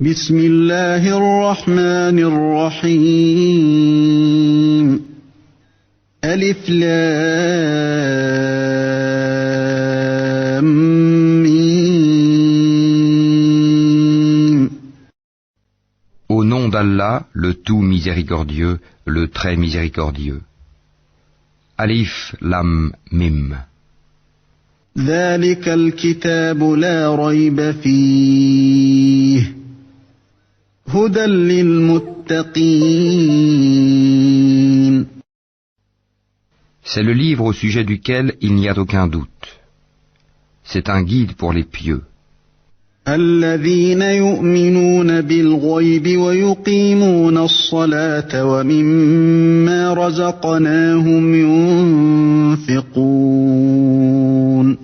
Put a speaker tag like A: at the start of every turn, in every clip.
A: بسم الله الرحمن الرحيم ألف لام ميم.
B: Au nom d'Allah, le tout miséricordieux, le très miséricordieux. Alif Lam Mim.
A: ذلك الكتاب لا ريب فيه هدى للمتقين.
B: C'est le livre au sujet duquel il n'y a aucun doute. C'est un guide pour les pieux.
A: الذين يؤمنون بالغيب ويقيمون الصلاة ومما رزقناهم ينفقون.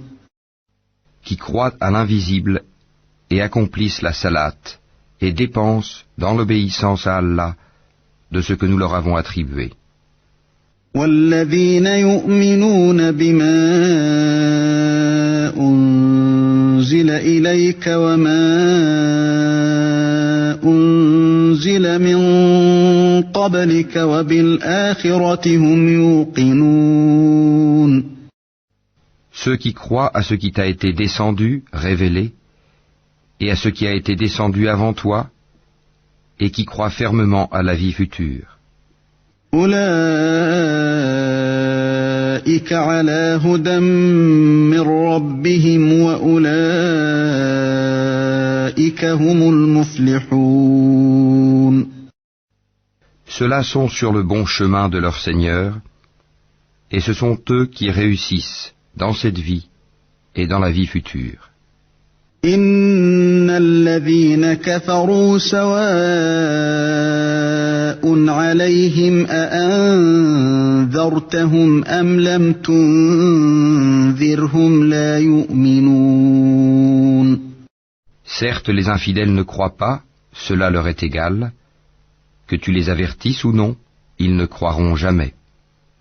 B: Qui croient à l'invisible et accomplissent la salate et dépensent dans l'obéissance à Allah de ce que nous leur avons attribué.
A: والذين يؤمنون بما أنزل إليك وما أنزل من قبلك وبالآخرة هم يوقنون.
B: Ceux qui croient à ce qui t'a été descendu, révélé, et à ce qui a été descendu avant toi, et qui croient fermement à la vie future.
A: أولئك على هدى من ربهم وأولئك هم المفلحون.
B: Ceux-là sont sur le bon chemin de leur Seigneur, et ce sont eux qui réussissent dans cette vie et dans la vie future.
A: إن الذين كفروا سواء عليهم أأنذرتهم أم لم تنذرهم لا يؤمنون.
B: Certes, les infidèles ne croient pas, cela leur est égal, que tu les avertisses ou non, ils ne croiront jamais.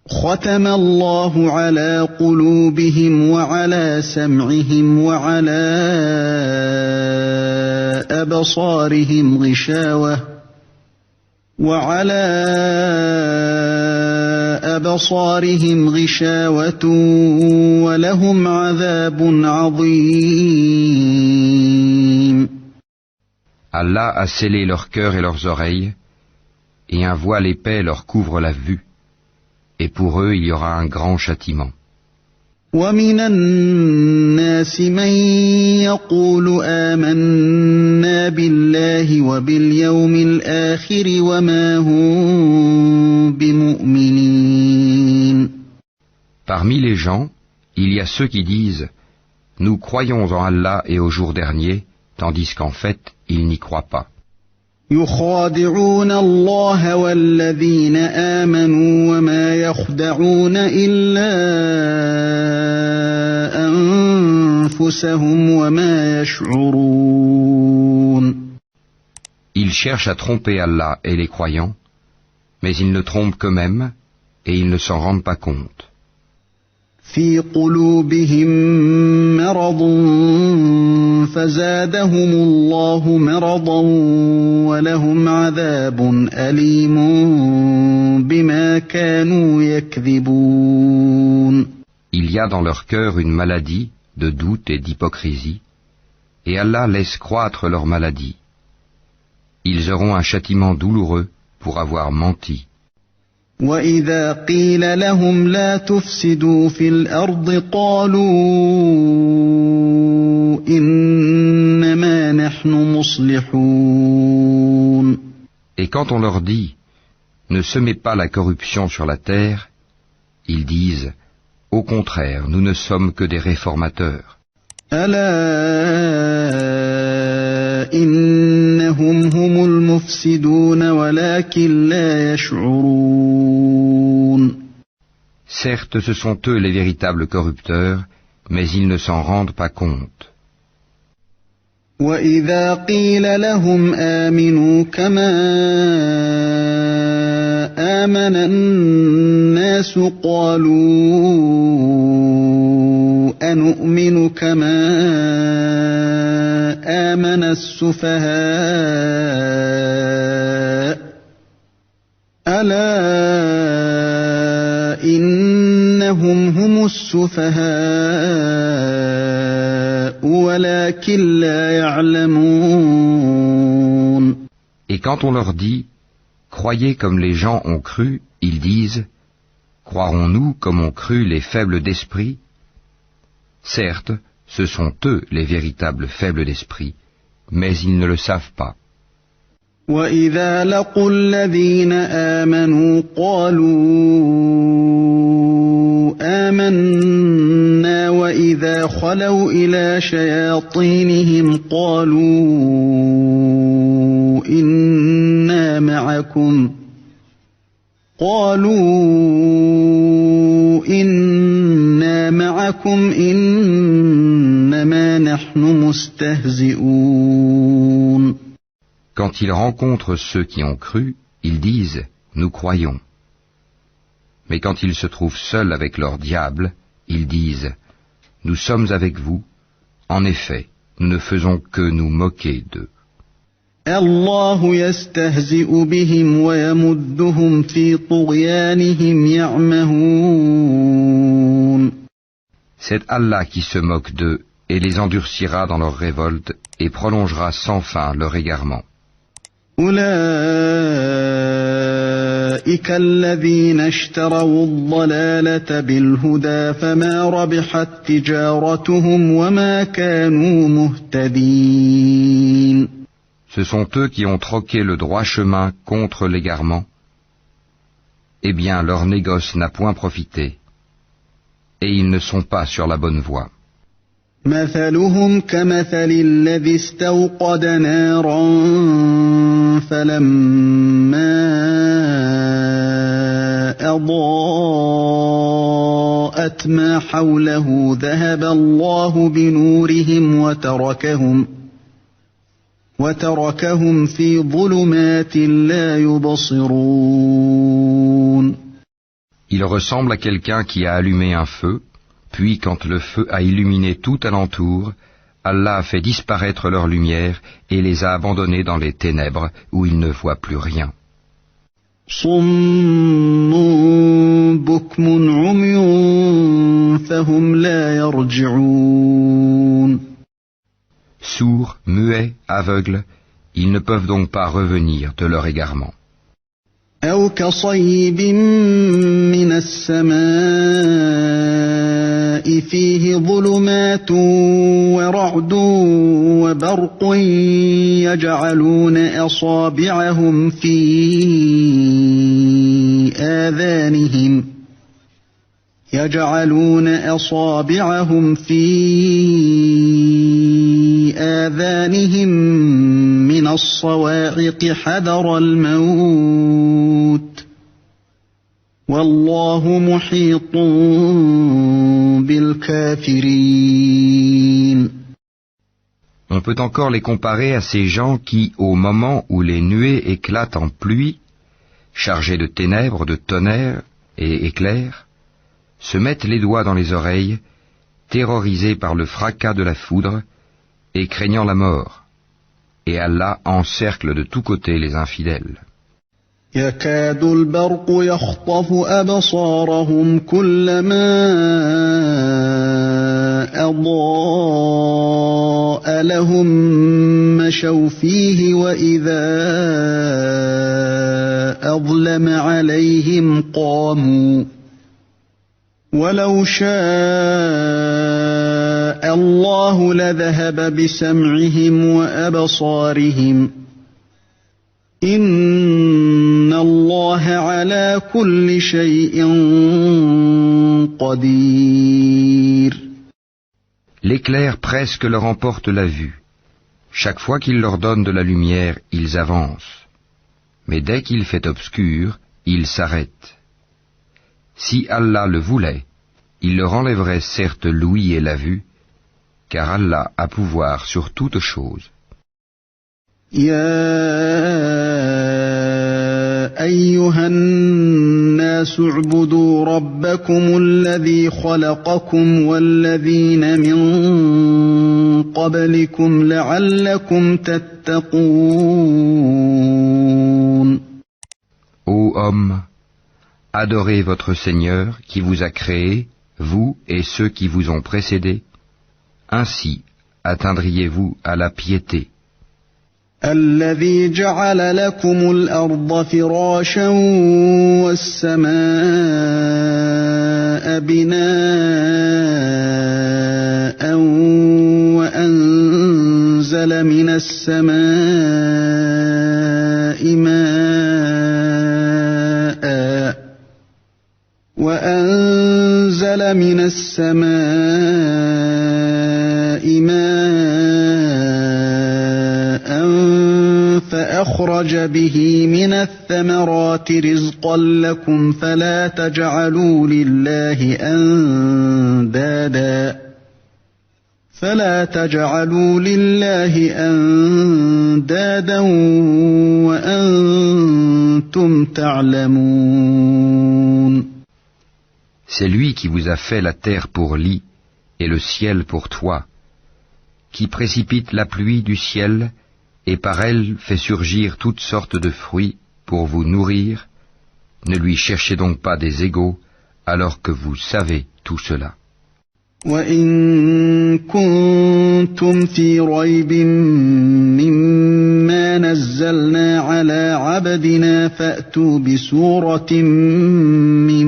A: ختم الله على قلوبهم وعلى سمعهم وعلى أبصارهم غشاوة ولهم عذاب عظيم.
B: Allah a scellé leur cœur et leurs oreilles, et un voile épais leur couvre la vue. Et pour eux, il y aura un grand châtiment.
A: ومن الناس من يقول آمنا بالله وباليوم الآخر وما هم بمؤمنين.
B: Parmi les gens, il y a ceux qui disent « Nous croyons en Allah et au jour dernier », tandis qu'en fait, ils n'y croient pas.
A: يخادعون الله والذين آمنوا وما يخدعون إلا أنفسهم وما يشعرون.
B: Ils cherchent à tromper Allah et les croyants, mais ils ne trompent qu'eux-mêmes et ils ne s'en rendent pas compte.
A: في قلوبهم مرض فزادهم الله مرضا ولهم عذاب أليم بما كانوا يكذبون.
B: Il y a dans leur cœur une maladie de doute et d'hypocrisie, et Allah laisse croître leur maladie. Ils auront un châtiment douloureux pour avoir menti.
A: وَإِذَا قِيلَ لَهُمْ لَا تُفْسِدُوا فِي الْأَرْضِ قَالُوا إِنَّمَا نَحْنُ مُصْلِحُونَ.
B: Et quand on leur dit « Ne semez pas la corruption sur la terre », ils disent « Au contraire, nous ne sommes que des réformateurs. »
A: ألا إنهم هم المفسدون ولكن لا يشعرون.
B: Certes, ce sont eux les véritables corrupteurs, mais ils ne s'en rendent pas compte.
A: وإذا قيل لهم آمنوا كما آمن الناس قالوا أنؤمن كما آمن السفهاء ألا إنهم هم السفهاء ولكن لا يعلمون.
B: Et quand on leur dit « Croyez comme les gens ont cru », ils disent « Croirons-nous comme ont cru les faibles d'esprit ?» Certes, ce sont eux les véritables faibles d'esprit, mais ils ne le savent pas.
A: وَإِذَا لَقُوا الَّذِينَ آمَنُوا قَالُوا آمَنَّا وَإِذَا خَلَوْا إِلَى شَيَاطِينِهِمْ قَالُوا إِنَّا مَعَكُمْ إِنَّمَا نَحْنُ مُسْتَهْزِئُونَ.
B: Quand ils rencontrent ceux qui ont cru, ils disent « Nous croyons ». Mais quand ils se trouvent seuls avec leur diable, ils disent « Nous sommes avec vous. En effet, nous ne faisons que nous moquer d'eux. »
A: الله يستهزئ بهم ويمدهم في طغيانهم يعمهون.
B: C'est Allah qui se moque d'eux et les endurcira dans leur révolte et prolongera sans fin leur égarement.
A: أولئك الذين اشتروا الضلالة بالهدى فما ربحت تجارتهم وما كانوا مهتدين.
B: Ce sont eux qui ont troqué le droit chemin contre l'égarement. Eh bien, leur négoce n'a point profité, et ils ne sont pas sur la bonne voie.
A: مثلهم كمثل الذي استوقد نارا فلما أضاءت ما حوله ذهب الله بنورهم وتركهم في ظلمات لا يبصرون.
B: Il ressemble à quelqu'un qui a allumé un feu, puis quand le feu a illuminé tout alentour, Allah a fait disparaître leur lumière et les a abandonnés dans les ténèbres où ils ne voient plus rien.
A: صم بكم عمي فهم لا يرجعون.
B: Sourds, muets, aveugles, ils ne peuvent donc pas revenir de leur égarement.
A: أو كصيب من السماء فيه ظلمات ورعد وبرق يجعلون أصابعهم في آذانهم من الصواعق حذر الموت والله محيط بالكافرين.
B: On peut encore les comparer à ces gens qui, au moment où les nuées éclatent en pluie, chargées de ténèbres, de tonnerres et éclairs, se mettent les doigts dans les oreilles, terrorisés par le fracas de la foudre et craignant la mort. Et Allah encercle de tous côtés les infidèles.
A: يكاد البرق يخطف أبصارهم كلما أضاء لهم مشوا فيه وإذا أظلم عليهم قاموا ولو شاء الله لذهب بسمعهم وأبصارهم إن الله على كل شيء قدير.
B: L'éclair presque leur emporte la vue. Chaque fois qu'il leur donne de la lumière, ils avancent. Mais dès qu'il fait obscur, ils s'arrêtent. Si Allah le voulait, il leur enlèverait certes l'ouïe et la vue, car Allah a pouvoir sur toute chose.
A: يا أيها الناس اعبدوا ربكم الذي خلقكم والذين من قبلكم لعلكم تتقون.
B: Ô hommes, adorez votre Seigneur qui vous a créé, vous et ceux qui vous ont précédés. Ainsi atteindriez-vous à la piété.
A: الذي جعل لكم الأرض فراشا والسماء بناء وأنزل من السماء ماء فأخرج به من الثمرات رزقا لكم فلا تجعلوا لله أندادا وأنتم تعلمون.
B: C'est lui qui vous a fait la terre pour lit et le ciel pour toit, qui précipite la pluie du ciel et par elle fait surgir toutes sortes de fruits pour vous nourrir. Ne lui cherchez donc pas des égaux alors que vous savez tout cela.
A: وَإِن كُنتُمْ فِي رَيْبٍ مِّمَّا نَزَّلْنَا عَلَىٰ عَبْدِنَا فَأْتُوا بِسُورَةٍ مِّن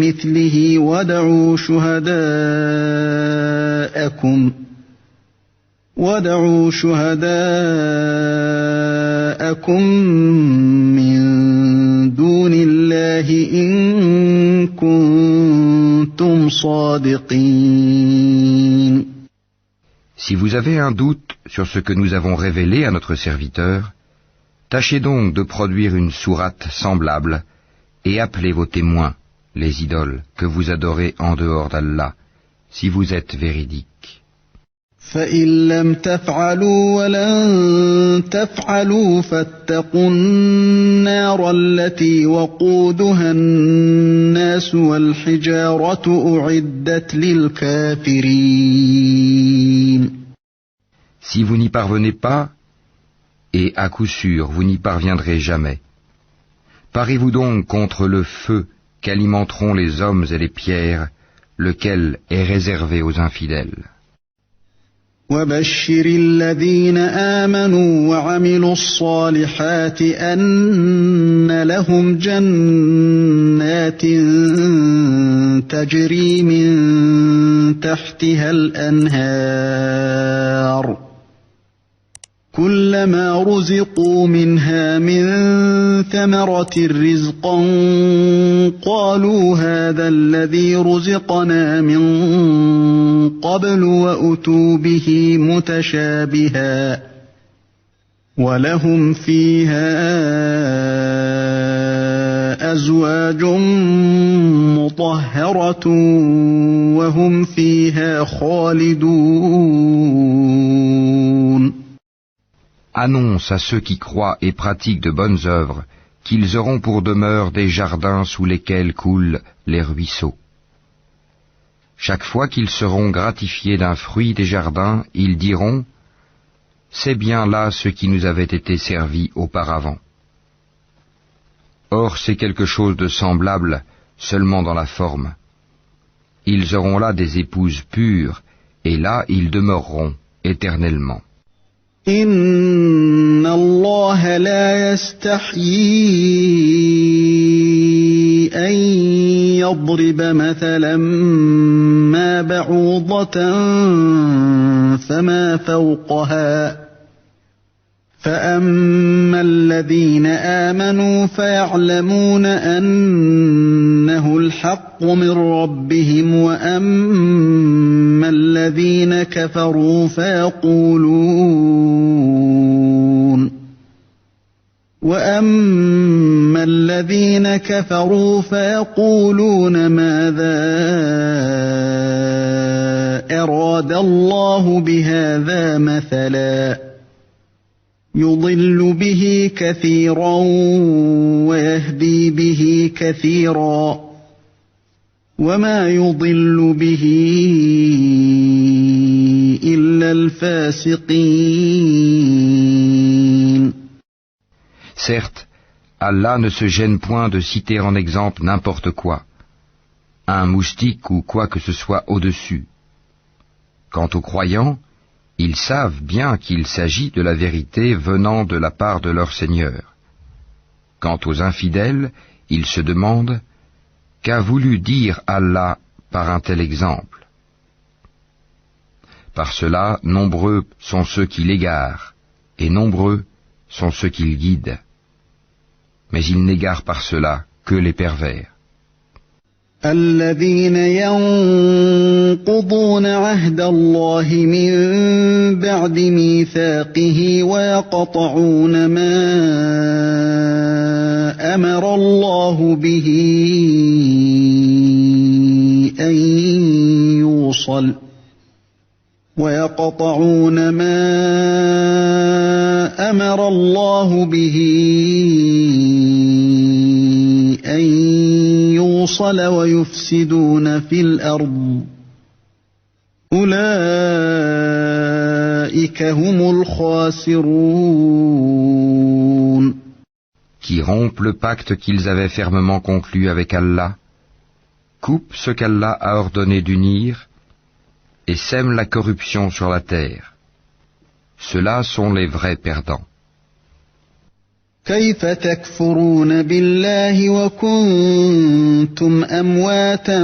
A: مِّثْلِهِ وَادْعُوا شُهَدَاءَكُم مِّن دُونِ اللَّهِ إِن كُنتُمْ صَادِقِينَ.
B: Si vous avez un doute sur ce que nous avons révélé à notre serviteur, tâchez donc de produire une sourate semblable et appelez vos témoins, les idoles que vous adorez en dehors d'Allah, si vous êtes véridiques.
A: فَإِن لَّمْ تَفْعَلُوا وَلَن تَفْعَلُوا فَاتَّقُوا النَّارَ الَّتِي وَقُودُهَا النَّاسُ وَالْحِجَارَةُ أُعِدَّتْ لِلْكَافِرِينَ.
B: Si vous n'y parvenez pas, et à coup sûr vous n'y parviendrez jamais, parez-vous donc contre le feu qu'alimenteront les hommes et les pierres, lequel est réservé aux infidèles.
A: وَبَشِّرِ الَّذِينَ آمَنُوا وَعَمِلُوا الصَّالِحَاتِ أَنَّ لَهُمْ جَنَّاتٍ تَجْرِي مِن تَحْتِهَا الْأَنْهَارُ كُلَّمَا رُزِقُوا مِنْهَا مِن ثَمَرَةٍ رِّزْقًا قَالُوا هَٰذَا الَّذِي رُزِقْنَا مِن قَبْلُ وَأُتُوا بِهِ مُتَشَابِهًا وَلَهُمْ فِيهَا أَزْوَاجٌ مُّطَهَّرَةٌ وَهُمْ فِيهَا خَالِدُونَ.
B: Annonce à ceux qui croient et pratiquent de bonnes œuvres qu'ils auront pour demeure des jardins sous lesquels coulent les ruisseaux. Chaque fois qu'ils seront gratifiés d'un fruit des jardins, ils diront « C'est bien là ce qui nous avait été servi auparavant ». Or c'est quelque chose de semblable seulement dans la forme. Ils auront là des épouses pures, et là ils demeureront éternellement.
A: إِنَّ اللَّهَ لَا يَسْتَحْيِي أَن يَضْرِبَ مَثَلًا مَّا بَعُوضَةً فَمَا فَوْقَهَا فَأَمَّا الَّذِينَ آمَنُوا فَيَعْلَمُونَ أَنَّهُ الْحَقُّ مِن رَّبِّهِمْ وَأَمَّا الَّذِينَ كَفَرُوا وأما الذين كفروا فيقولون ماذا أراد الله بهذا مثلا يضل به كثيرا ويهدي به كثيرا وما يضل به إلا الفاسقين.
B: Certes, Allah ne se gêne point de citer en exemple n'importe quoi, un moustique ou quoi que ce soit au-dessus. Quant aux croyants, ils savent bien qu'il s'agit de la vérité venant de la part de leur Seigneur. Quant aux infidèles, ils se demandent « Qu'a voulu dire Allah par un tel exemple ?» Par cela, nombreux sont ceux qui l'égarent, et nombreux sont ceux qui le guident. Mais ils n'égarent par cela que les pervers.
A: الذين ينقضون عهد الله من بعد ميثاقه ويقطعون ما أمر الله به أن يوصل ويقطعون ما أمر الله به أن يوصل ويفسدون في الأرض أولئك هم الخاسرون.
B: Qui rompent le pacte qu'ils avaient fermement conclu avec Allah, coupent ce qu'Allah a ordonné d'unir et sèment la corruption sur la terre. Ceux-là sont les vrais perdants.
A: كيف تكفرون بالله وكنتم أمواتا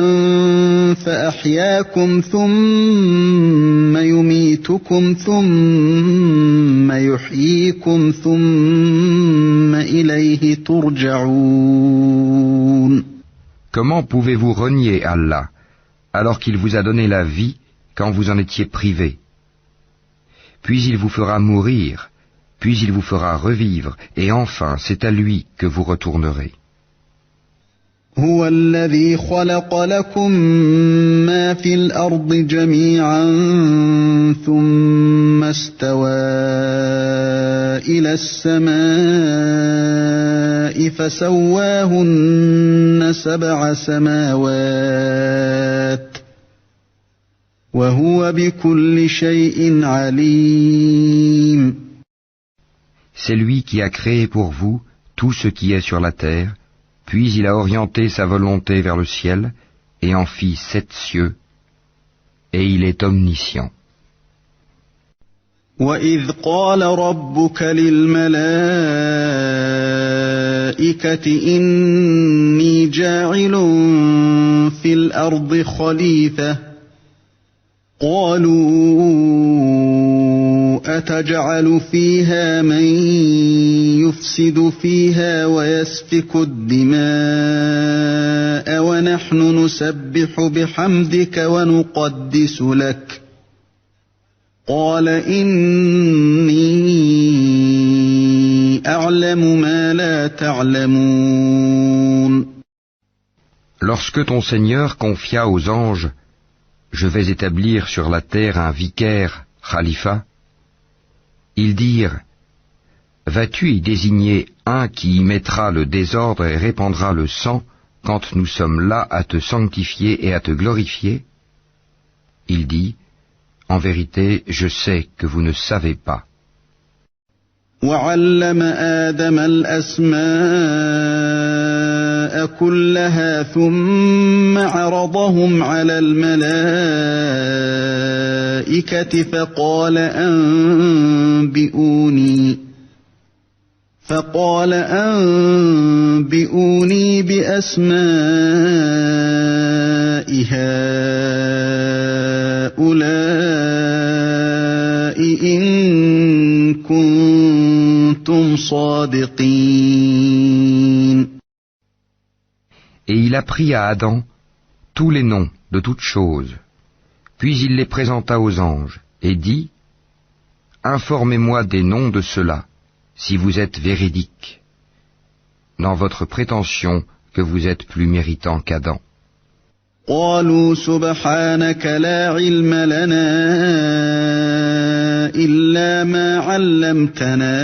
A: فأحياكم ثم يميتكم ثم يحييكم ثم إليه ترجعون.
B: Comment pouvez-vous renier Allah alors qu'il vous a donné la vie quand vous en étiez privés? Puis il vous fera mourir, puis il vous fera revivre, et enfin c'est à lui que vous retournerez.
A: هو الذي خلق لكم ما في الأرض جميعا ثم استوى إلى السماء فسواهن 7 سماوات وهو بكل شيء عليم.
B: C'est lui qui a créé pour vous tout ce qui est sur la terre, puis il a orienté sa volonté vers le ciel et en fit 7 cieux, et il est omniscient.
A: وَإِذْ قَالَ رَبُّكَ لِلْمَلَائِكَةِ إِنِّي جَاعِلٌ فِي الْأَرْضِ خَلِيفَةً قَالُوا أَتَجْعَلُ فِيهَا مَن يُفْسِدُ فِيهَا وَيَسْفِكُ الدِّمَاءَ وَنَحْنُ نُسَبِّحُ بِحَمْدِكَ وَنُقَدِّسُ لَكَ قال إني أعلم ما لا تعلمون.
B: Lorsque ton Seigneur confia aux anges « Je vais établir sur la terre un vicaire, khalifa », ils dirent « Vas-tu y désigner un qui y mettra le désordre et répandra le sang quand nous sommes là à te sanctifier et à te glorifier ?» Il dit « En vérité, je sais que vous ne savez pas.
A: وَعَلَّمَ آدَمَ الْأَسْمَاءَ كُلَّهَا ثُمَّ عَرَضَهُمْ عَلَى الْمَلَائِكَةِ فقال أنبئوني بأسماء هؤلاء إن كنتم صادقين.
B: Et il apprit à Adam tous les noms de toutes choses, puis il les présenta aux anges, et dit « Informez-moi des noms de ceux-là, si vous êtes véridiques. » dans votre prétention que vous êtes plus méritant qu'Adam.
A: قالوا سبحانك لا علم لنا إلا ما علمتنا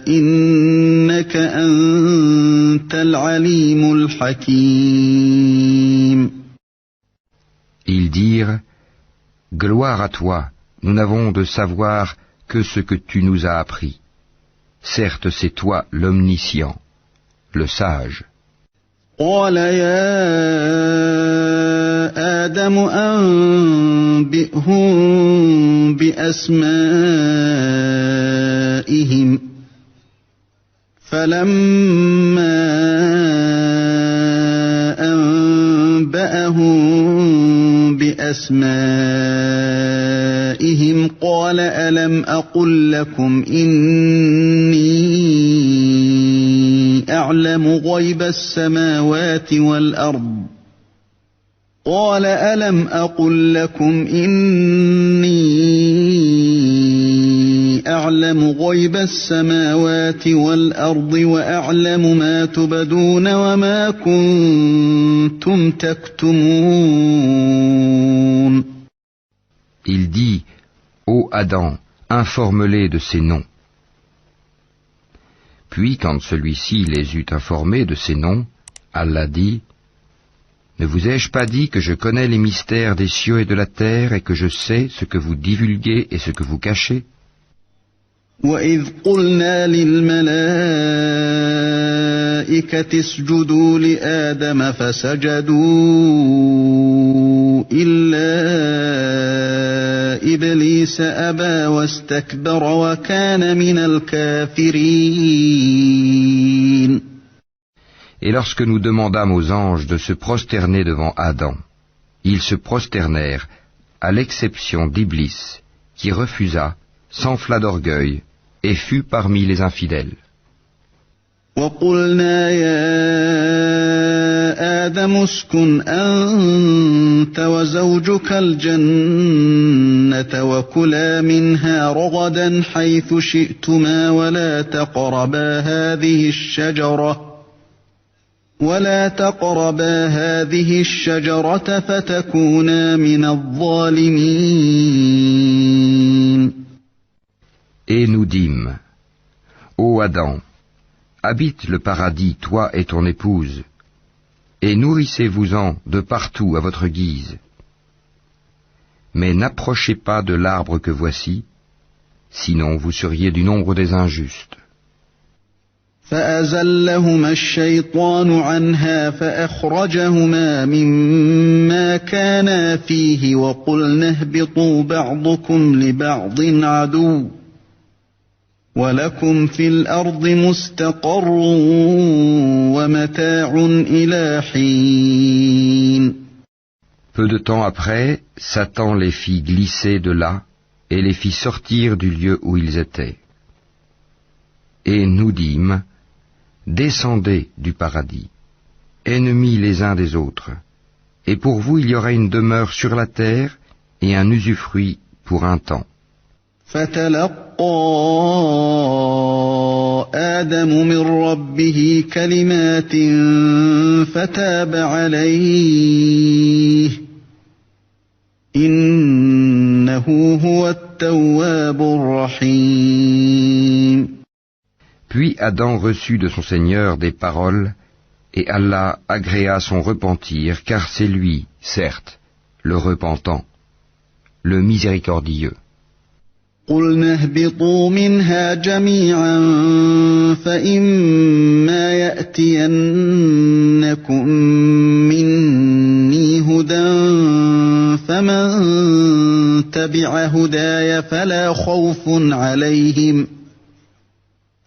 A: إنك أنت العليم الحكيم.
B: Ils dirent, Gloire à toi, nous n'avons de savoir que ce que tu nous as appris. Certes, c'est toi l'omniscient, le sage.
A: قال يا آدم أنبئهم بأسمائهم فلما أنبأهم بأسمائهم قال ألم أقل لكم إني أعلم غيب السماوات والأرض قال ألم أقل لكم إني أعلم غيب السماوات والأرض وأعلم ما تبدون وما كنتم تكتمون.
B: Il dit, Ô Adam, informe-les de ces noms. Puis, quand celui-ci les eut informés de ces noms, Allah dit, Ne vous ai-je pas dit que je connais les mystères des cieux et de la terre et que je sais ce que vous divulguez et ce que vous cachez?
A: وَإِذْ قُلْنَا لِلْمَلَائِكَةِ اسْجُدُوا لِآدَمَ فَسَجَدُوا إِلَّا إِبْلِيسَ أَبَى وَاسْتَكْبَرَ وَكَانَ مِنَ الْكَافِرِينَ.
B: Et lorsque nous demandâmes aux anges de se prosterner devant Adam, ils se prosternèrent, à l'exception d'Iblis, qui refusa, s'enfla d'orgueil, et fut parmi les infidèles.
A: وَقُلْنَا يَا آدَمُ اسْكُنْ أَنْتَ وَزَوْجُكَ الْجَنَّةَ وَكُلَا مِنْهَا رَغَدًا حَيْثُ شِئْتُمَا ولا تقربا هذه الشجرة فتكونا من الظالمين.
B: Et nous dîmes, Ô Adam, habite le paradis, toi et ton épouse, et nourrissez-vous-en de partout à votre guise. Mais n'approchez pas de l'arbre que voici, sinon vous seriez du nombre des injustes.
A: فأزلهما الشيطان عنها فأخرجهما مما كانا فيه وقلنا اهبطوا بعضكم لبعض عدو ولكم في الأرض مستقر ومتاع إلى حين.
B: Peu de temps après, Satan les fit glisser de là et les fit sortir du lieu où ils étaient. Et nous dîmes, Descendez du paradis, ennemis les uns des autres, et pour vous il y aura une demeure sur la terre et un usufruit pour un temps.
A: فتلقى آدم من ربه كلمات فتاب عليه إنه هو التواب الرحيم.
B: Puis Adam reçut de son Seigneur des paroles, et Allah agréa son repentir, car c'est lui, certes, le repentant, le miséricordieux.
A: قُلْنَا اهْبِطُوا مِنْهَا جَمِيعًا فَإِمَّا يَأْتِيَنَّكُم مِّنِّي هُدًى فَمَن تَبِعَ هُدَايَ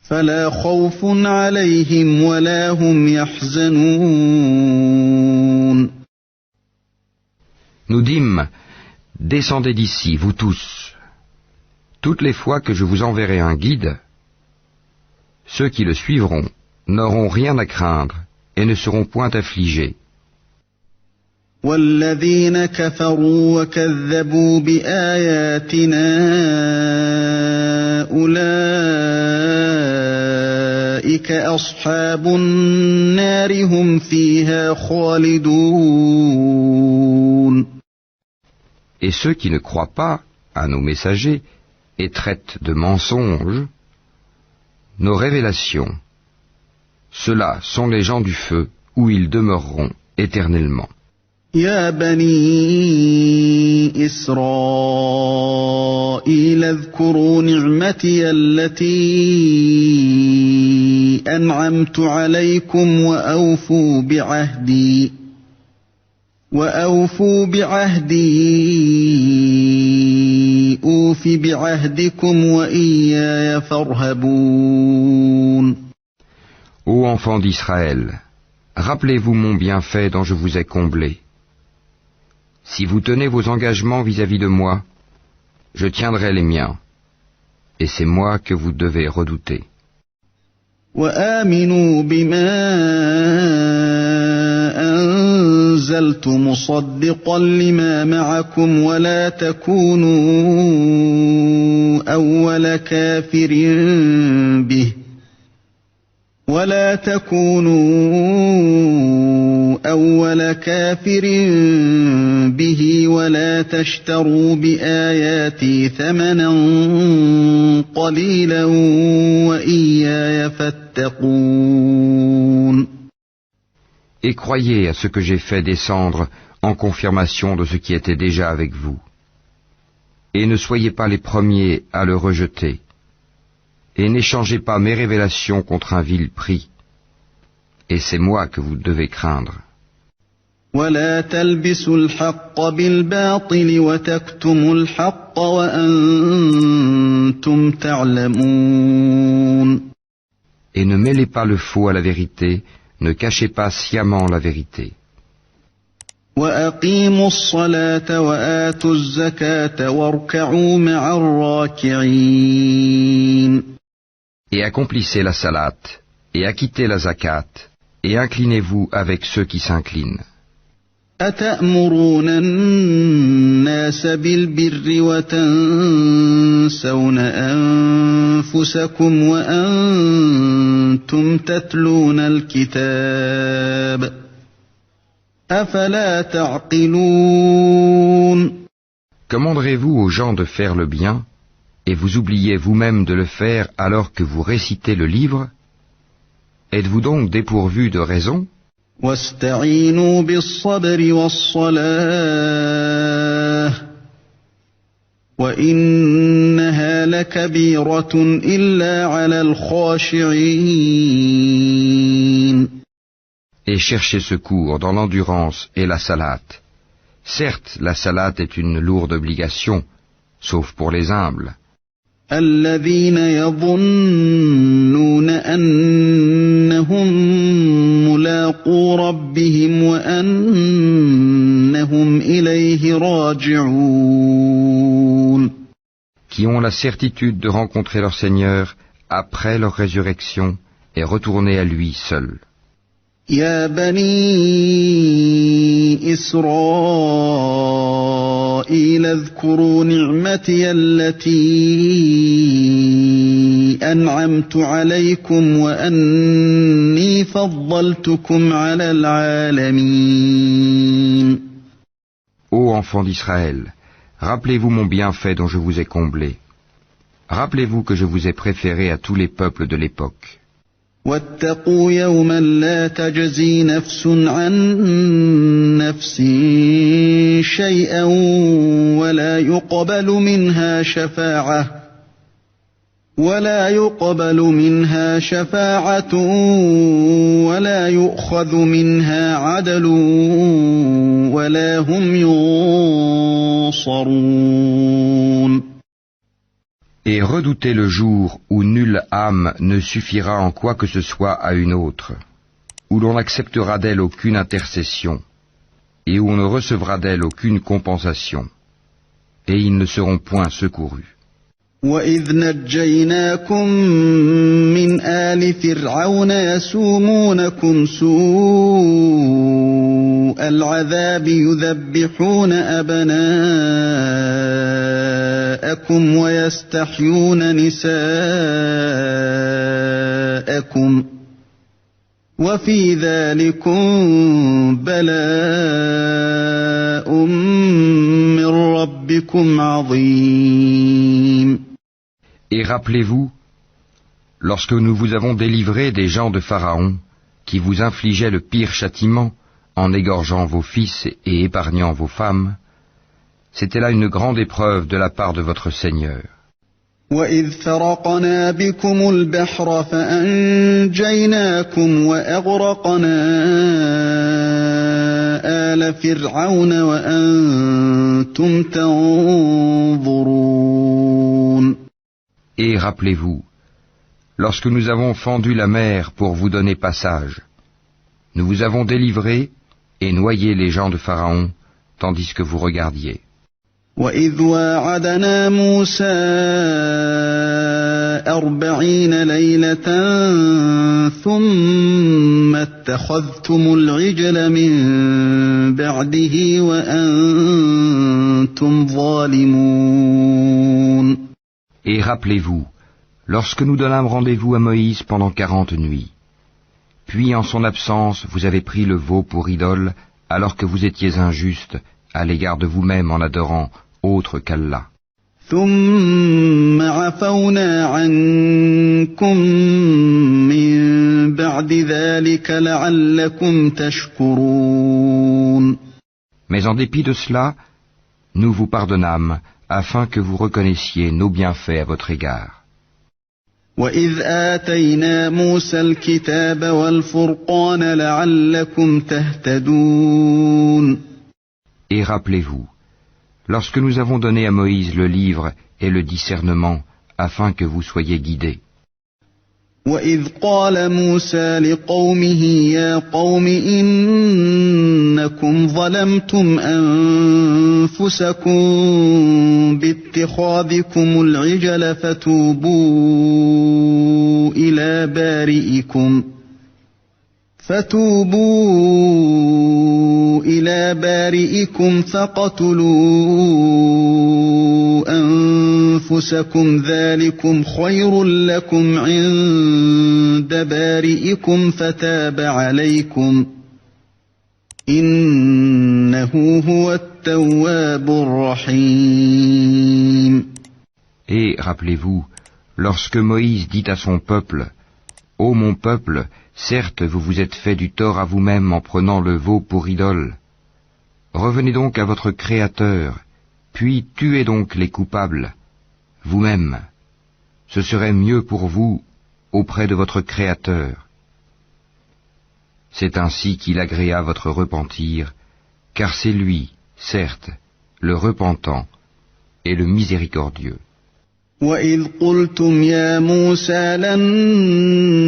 A: فَلَا خَوْفٌ عَلَيْهِمْ وَلَا هُمْ يَحْزَنُونَ.
B: Nous dîmes, descendez d'ici, vous tous. Toutes les fois que je vous enverrai un guide, ceux qui le suivront n'auront rien à craindre et ne seront point affligés.
A: وَالَّذِينَ كَفَرُوا وَكَذَّبُوا بِآيَاتِنَا أُولَئِكَ أولئك أصحاب النار هم فيها خالدون.
B: Et ceux qui ne croient pas à nos messagers et traitent de mensonges nos révélations, ceux-là sont les gens du feu où ils demeureront éternellement.
A: يا بني إسرائيل اذكروا نعمتي التي أنعمت عليكم وأوفوا بعهدي أوف بعهدكم وإياي فارهبون.
B: Ô enfants d'Israël, rappelez-vous mon bienfait dont je vous ai comblé. Si vous tenez vos engagements vis-à-vis de moi, je tiendrai les miens, et c'est moi que vous devez redouter.
A: وآمنوا بما أنزلت مصدقا لما معكم ولا تكونوا أول كافر به ولا تشتروا بآياتي ثمنا قليلا وإياي فاتقون.
B: Et croyez à ce que j'ai fait descendre en confirmation de ce qui était déjà avec vous. Et ne soyez pas les premiers à le rejeter. Et n'échangez pas mes révélations contre un vil prix. Et c'est moi que vous devez craindre.
A: ولا تلبسوا الحق بالباطل وتكتموا الحق وأنتم تعلمون.
B: Et ne mêlez pas le faux à la vérité, ne cachez pas sciemment la vérité.
A: وأقيموا الصلاة وآتوا الزكاة واركعوا مع الراكعين.
B: Et accomplissez la salate, et acquittez la zakat, et inclinez-vous avec ceux qui s'inclinent.
A: أتأمرون الناس بالبر وتنسون أنفسكم وأنتم تتلون الكتاب أفلا تعقلون.
B: Commanderez-vous aux gens de faire le bien, et vous oubliez vous-même de le faire alors que vous récitez le livre? Êtes-vous donc dépourvu de raison?
A: واستعينوا بالصبر والصلاة وإنها لكبيرة إلا على الخاشعين.
B: Et cherchez secours dans l'endurance et la salate. Certes, la salate est une lourde obligation, sauf pour les humbles.
A: الذين يظنون أنهم ملاقو ربهم وأنهم إليه راجعون.
B: Qui ont la certitude de rencontrer leur Seigneur après leur résurrection et retourner à lui seul.
A: يا بني إسرائيل اذكروا نعمتي التي أنعمت عليكم وأني فضلتكم على العالمين.
B: Ô enfants d'Israël, rappelez-vous mon bienfait dont je vous ai comblé. Rappelez-vous que je vous ai préféré à tous les peuples de l'époque.
A: واتقوا يوما لا تجزي نفس عن نفس شيئا ولا يقبل منها شفاعة ولا يؤخذ منها عدل ولا هم ينصرون.
B: Et redoutez le jour où nulle âme ne suffira en quoi que ce soit à une autre, où l'on n'acceptera d'elle aucune intercession, et où on ne recevra d'elle aucune compensation, et ils ne seront point secourus.
A: وَإِذْ نَجَّيْنَاكُمْ مِنْ آلِ فِرْعَوْنَ يَسُومُونَكُمْ سُوءَ الْعَذَابِ يُذَبِّحُونَ أَبْنَاءَكُمْ وَيَسْتَحْيُونَ نِسَاءَكُمْ وفي ذلكم بلاء من ربكم عظيم.
B: Et rappelez-vous, lorsque nous vous avons délivré des gens de Pharaon, qui vous infligeaient le pire châtiment, en égorgeant vos fils et épargnant vos femmes, c'était là une grande épreuve de la part de votre Seigneur.
A: وَإِذْ فَرَقْنَا بِكُمُ الْبَحْرَ فَأَنْجَيْنَاكُمْ وَأَغْرَقْنَا آلَ فِرْعَوْنَ وَأَنْتُمْ تَنْظُرُونَ.
B: Et rappelez-vous, lorsque nous avons fendu la mer pour vous donner passage, nous vous avons délivré et noyé les gens de Pharaon, tandis que vous regardiez.
A: وَإِذْ وَاعَدْنَا مُوسَىٰ 40 لَيْلَةً ثُمَّ اتَّخَذْتُمُ الْعِجْلَ مِن بَعْدِهِ وَأَنْتُمْ ظَالِمُونَ.
B: Et rappelez-vous, lorsque nous donnâmes rendez-vous à Moïse pendant 40 nuits, puis en son absence vous avez pris le veau pour idole, alors que vous étiez injuste à l'égard de vous-même en adorant autre qu'Allah.
A: ثُمَّ عَفَوْنَا عَنكُم مِّن بَعْدِ ذَلِكَ لَعَلَّكُمْ تَشْكُرُونَ. Mais
B: en dépit de cela, nous vous pardonnâmes afin que vous reconnaissiez nos bienfaits à votre égard.
A: وَإِذْ آتَيْنَا مُوسَى الْكِتَابَ وَالْفُرْقَانَ لَعَلَّكُمْ تَهْتَدُونَ.
B: Et rappelez-vous, lorsque nous avons donné à Moïse le livre et le discernement, afin que vous soyez guidés.
A: وَإِذْ قَالَ مُوسَى لِقَوْمِهِ يَا قَوْمِ إِنَّكُمْ ظَلَمْتُمْ أَنفُسَكُمْ بِاتِّخَاذِكُمُ الْعِجْلَ فَتُوبُوا إِلَى بَارِئِكُمْ فَاقْتُلُوا أَنفُسَكُمْ ذَلِكُمْ خَيْرٌ لَكُمْ عِندَ بَارِئِكُمْ فَتَابَ عَلَيْكُمْ إِنَّهُ هُوَ التَّوَّابُ الرَّحِيمُ.
B: Et rappelez-vous, lorsque Moïse dit à son peuple, « Ô mon peuple, certes vous vous êtes fait du tort à vous-même en prenant le veau pour idole. Revenez donc à votre Créateur, puis tuez donc les coupables, vous-même. Ce serait mieux pour vous auprès de votre Créateur. » C'est ainsi qu'il agréa votre repentir, car c'est lui, certes, le repentant et le miséricordieux.
A: وَإِذْ قُلْتُمْ يَا مُوسَى لَن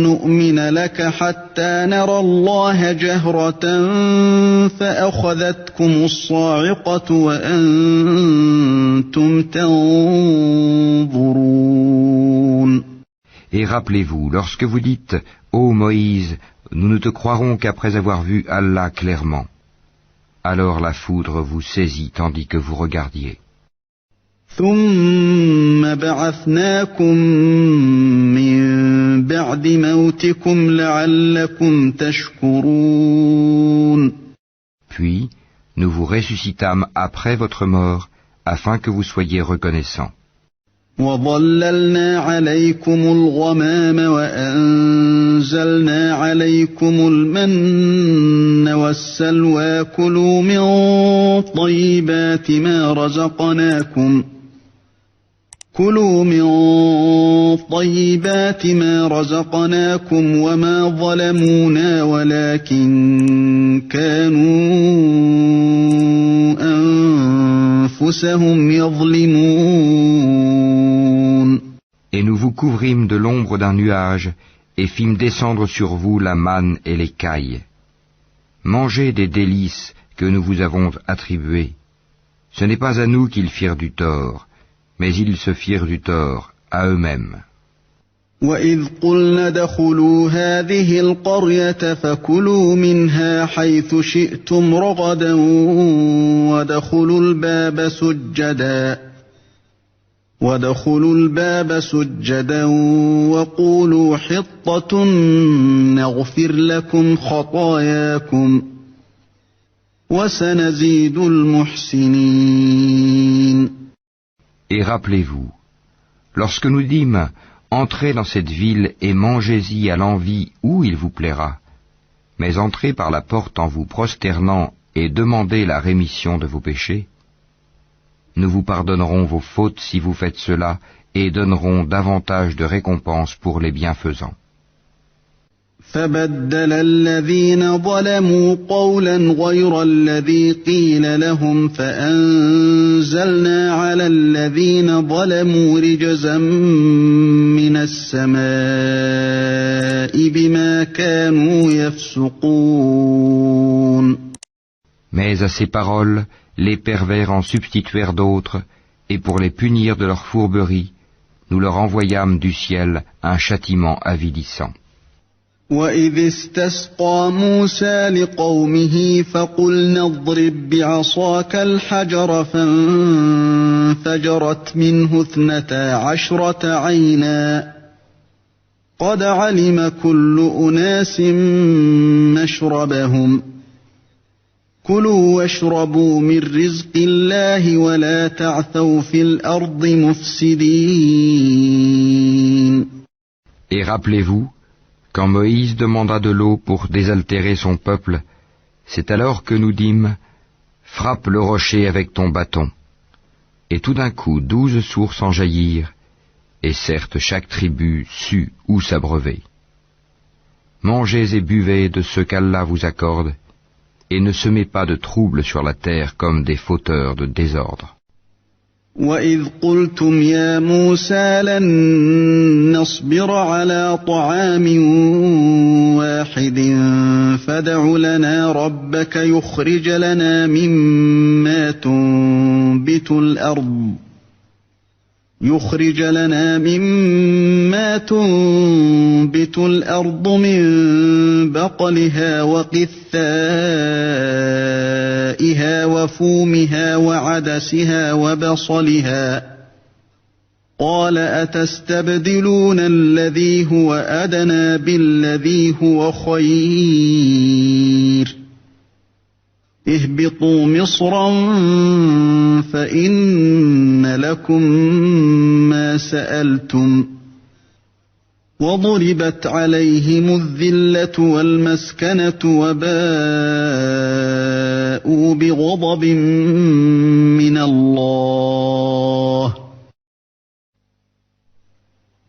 A: نُّؤْمِنَ لَكَ حَتَّىٰ نَرَى اللَّهَ جَهْرَةً فَأَخَذَتْكُمُ الصَّاعِقَةُ وَأَنْتُمْ تَنظُرُونَ.
B: Et rappelez-vous, lorsque vous dites, ô Moïse, nous ne te croirons qu'après avoir vu Allah clairement, alors la foudre vous saisit tandis que vous regardiez.
A: ثُمَّ بَعَثْنَاكُم مِّن بَعْدِ مَوْتِكُمْ لَعَلَّكُمْ تَشْكُرُونَ.
B: Puis, nous vous ressuscitâmes après votre mort, afin que vous soyez reconnaissants.
A: وَظَلَّلْنَا عَلَيْكُمُ الْغَمَامَ وَأَنزَلْنَا عَلَيْكُمُ الْمَنَّ وَالسَّلْوَىٰ كُلُوا مِن طَيِّبَاتِ مَا رَزَقْنَاكُمْ وَمَا ظَلَمُونَا وَلَٰكِن كَانُوا أَنفُسَهُمْ يَظْلِمُونَ.
B: Et nous vous couvrîmes de l'ombre d'un nuage et fîmes descendre sur vous la manne et l'écaille. Mangez des délices que nous vous avons attribuées. Ce n'est pas à nous qu'ils firent du tort, mais ils se firent du tort à eux-mêmes.
A: وَإِذْ قُلْنَا ادْخُلُوا هَٰذِهِ الْقَرْيَةَ فَكُلُوا مِنْهَا حَيْثُ شِئْتُمْ رَغَدًا وَادْخُلُوا الْبَابَ سُجَّدًا وَادْخُلُوا الْبَابَ سُجَّدًا وَقُولُوا حِطَّةٌ نَغْفِرْ لَكُمْ خَطَايَاكُمْ وَسَنَزِيدُ الْمُحْسِنِينَ.
B: Et rappelez-vous, lorsque nous dîmes « Entrez dans cette ville et mangez-y à l'envi où il vous plaira », mais entrez par la porte en vous prosternant et demandez la rémission de vos péchés, nous vous pardonnerons vos fautes si vous faites cela et donnerons davantage de récompenses pour les bienfaisants.
A: فَبَدَّلَ الَّذِينَ ظَلَمُوا قَوْلًا غَيْرَ الَّذِي قِيلَ لَهُمْ فَأَنزَلْنَا عَلَى الَّذِينَ ظَلَمُوا رِجْزًا مِّنَ السَّمَاءِ بِمَا كَانُوا يَفْسُقُونَ.
B: Mais à ces paroles, les pervers en substituèrent d'autres, et pour les punir de leur fourberie, nous leur envoyâmes du ciel un châtiment avilissant.
A: وَإِذِ اسْتَسْقَىٰ مُوسَىٰ لِقَوْمِهِ فَقُلْنَا اضْرِب بِّعَصَاكَ الْحَجَرَ فَانفَجَرَتْ مِنْهُ 12 عَيْنًا قَدْ عَلِمَ كُلُّ أُنَاسٍ مَّشْرَبَهُمْ كُلُوا وَاشْرَبُوا مِن رِّزْقِ اللَّهِ وَلَا تَعْثَوْا فِي الْأَرْضِ مُفْسِدِينَ.
B: Et rappelez-vous, quand Moïse demanda de l'eau pour désaltérer son peuple, c'est alors que nous dîmes « Frappe le rocher avec ton bâton ». Et tout d'un coup 12 sources en jaillirent, et certes chaque tribu sut où s'abreuver. Mangez et buvez de ce qu'Allah vous accorde, et ne semez pas de troubles sur la terre comme des fauteurs de désordre.
A: وَإِذْ قُلْتُمْ يَا مُوسَىٰ لَن نَّصْبِرَ عَلَىٰ طَعَامٍ وَاحِدٍ فَادْعُ لَنَا رَبَّكَ يُخْرِجْ لَنَا مِمَّا تُنبِتُ الْأَرْضُ مِن بَقْلِهَا وَقِثَّائِهَا وَفُومِهَا وَعَدَسِهَا وَبَصَلِهَا قَالَ أَتَسْتَبْدِلُونَ الَّذِي هُوَ أَدْنَىٰ بِالَّذِي هُوَ خَيْرٌ اهْبِطُوا مِصْرًا فَإِنَّ لَكُم مَّا سَأَلْتُمْ وَضُرِبَتْ عَلَيْهِمُ الذِّلَّةُ وَالْمَسْكَنَةُ وَبَاءُوا بِغَضَبٍ مِّنَ اللَّهِ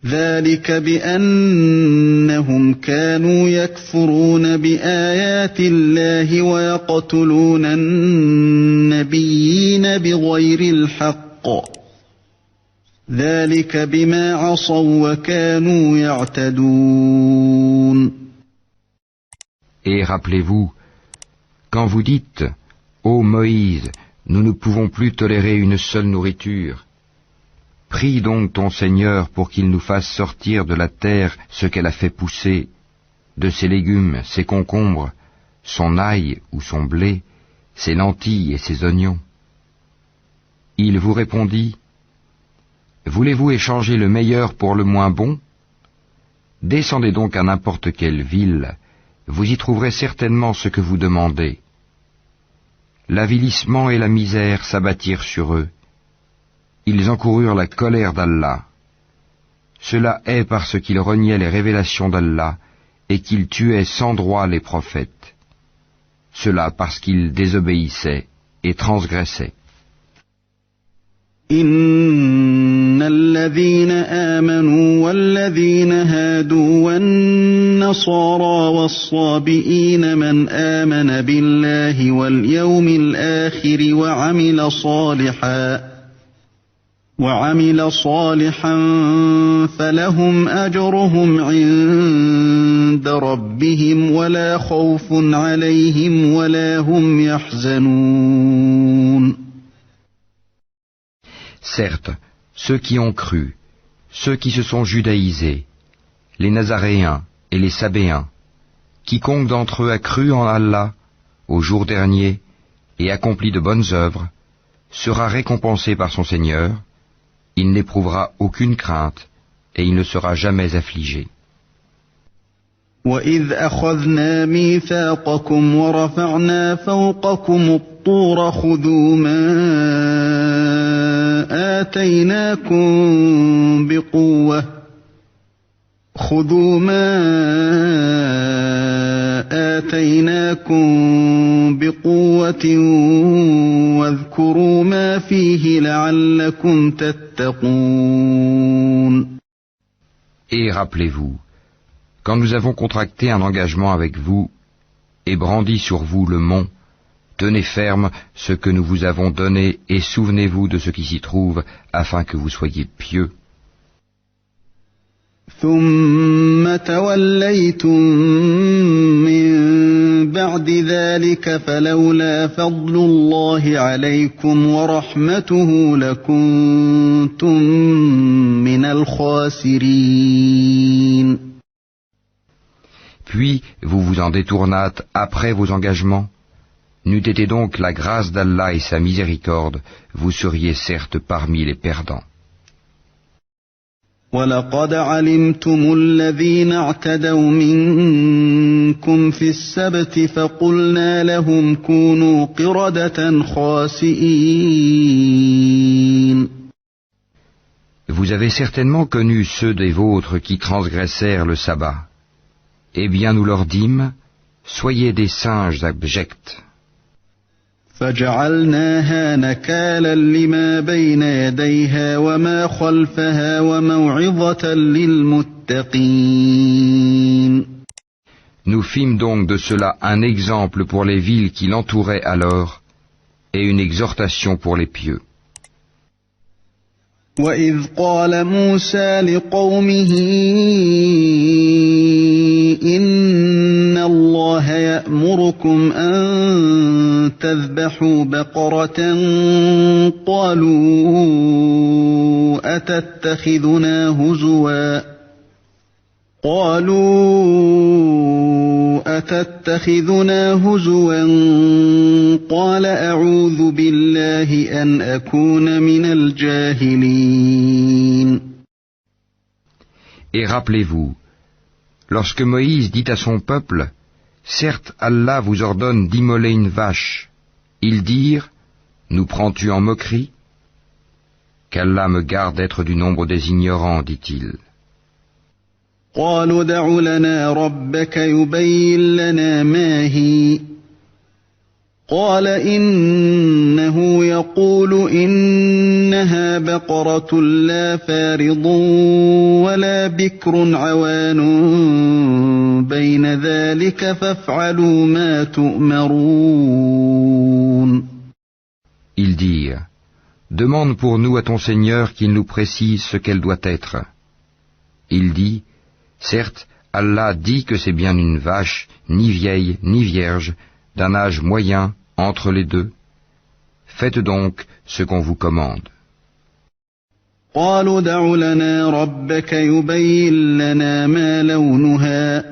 A: ذَلِكَ بِأَنَّهُمْ كَانُوا يَكْفُرُونَ بِآيَاتِ اللَّهِ وَيَقْتُلُونَ النَّبِيِّينَ بِغَيْرِ الْحَقِّ ذَلِكَ بِمَا عَصَوْا وَكَانُوا يَعْتَدُونَ.
B: Et rappelez-vous, quand vous dites « Ô Moïse, nous ne pouvons plus tolérer une seule nourriture », prie donc ton Seigneur pour qu'il nous fasse sortir de la terre ce qu'elle a fait pousser, de ses légumes, ses concombres, son ail ou son blé, ses lentilles et ses oignons. Il vous répondit, voulez-vous échanger le meilleur pour le moins bon? Descendez donc à n'importe quelle ville, vous y trouverez certainement ce que vous demandez. L'avilissement et la misère s'abattirent sur eux. Ils encoururent la colère d'Allah. Cela est parce qu'ils reniaient les révélations d'Allah et qu'ils tuaient sans droit les prophètes. Cela parce qu'ils désobéissaient et transgressaient.
A: إن الذين آمنوا والذين هادوا والنصارى والصابئين من آمن بالله واليوم الآخر وعمل صالحا فلهم أجرهم عند ربهم ولا خوف عليهم ولا هم يحزنون.
B: Certes, ceux qui ont cru, ceux qui se sont judaïsés, les Nazaréens et les Sabéens, quiconque d'entre eux a cru en Allah au jour dernier et accompli de bonnes œuvres, sera récompensé par son Seigneur, il n'éprouvera aucune crainte et il ne sera jamais affligé.
A: وَإِذْ أَخَذْنَا مِيثَاقَكُمْ وَرَفَعْنَا فَوْقَكُمُ الطُّورَ خُذُوا مَا آتَيْنَاكُمْ بِقُوَّةٍ وَاذْكُرُوا مَا فِيهِ لَعَلَّكُمْ تَتَّقُونَ.
B: Et rappelez-vous, quand nous avons contracté un engagement avec vous et brandi sur vous le mont, tenez ferme ce que nous vous avons donné et souvenez-vous de ce qui s'y trouve afin que vous soyez pieux.
A: ثُمَّ تَوَلَّيْتُم مِّن بَعْدِ ذَلِكَ فَلَوْلَا فَضْلُ اللَّهِ عَلَيْكُمْ وَرَحْمَتُهُ لَكُنتُم مِّنَ الْخَاسِرِينَ.
B: Puis vous vous en détournâtes après vos engagements. N'eût été donc la grâce d'Allah et sa miséricorde, vous seriez certes parmi les perdants.
A: وَلَقَدْ عَلِمْتُمُ الَّذِينَ اعْتَدَوْا مِنكُمْ فِي السَّبْتِ فَقُلْنَا لَهُمْ كُونُوا قِرَدَةً خَاسِئِينَ.
B: Vous avez certainement connu ceux des vôtres qui transgressèrent le sabbat. Eh bien nous leur dîmes, soyez des singes abjects.
A: فَجَعَلْنَاهَا نَكَالًا لِمَا بَيْنَ يَدَيْهَا وَمَا خَلْفَهَا وَمَوْعِظَةً لِلْمُتَّقِينَ.
B: Nous fîmes donc de cela un exemple pour les villes qui l'entouraient alors, et une exhortation pour les pieux.
A: وَإِذْ قَالَ مُوسَى لِقَوْمِهِ إِنَّ اللَّهَ يَأْمُرُكُمْ أَن تَذْبَحُوا بَقَرَةً قَالُوا أَتَتَّخِذُنَا هُزُوًا قَالَ أَعُوذُ بِاللَّهِ أَنْ أَكُونَ مِنَ الْجَاهِلِينَ.
B: Et rappelez-vous, lorsque Moïse dit à son peuple, « Certes, Allah vous ordonne d'immoler une vache », ils dirent, « Nous prends-tu en moquerie ?» Qu'Allah me garde d'être du nombre des ignorants, dit-il.
A: قالوا ادع لنا ربك يبين لنا ما هي قال إنه يقول إنها بقرة لا فارض ولا بكر عوان بين ذلك فافعلوا ما تؤمرون.
B: Ils dirent, demande pour nous à ton Seigneur qu'il nous précise ce qu'elle doit être. Il dit, certes, Allah dit que c'est bien une vache, ni vieille, ni vierge, d'un âge moyen, entre les deux. Faites donc ce qu'on vous commande.
A: قالوا ادع لنا ربك يبين لنا ما لونها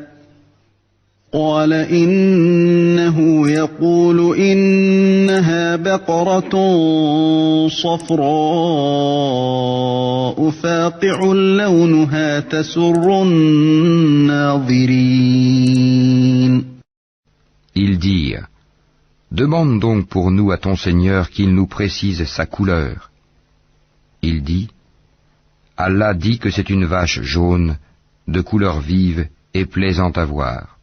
A: قال إنه يقول إنها بقرة صفراء فاقع لونها تسر الناظرين.
B: Ils dirent, demande donc pour nous à ton Seigneur qu'il nous précise sa couleur. Il dit, Allah dit que c'est une vache jaune, de couleur vive et plaisante à voir.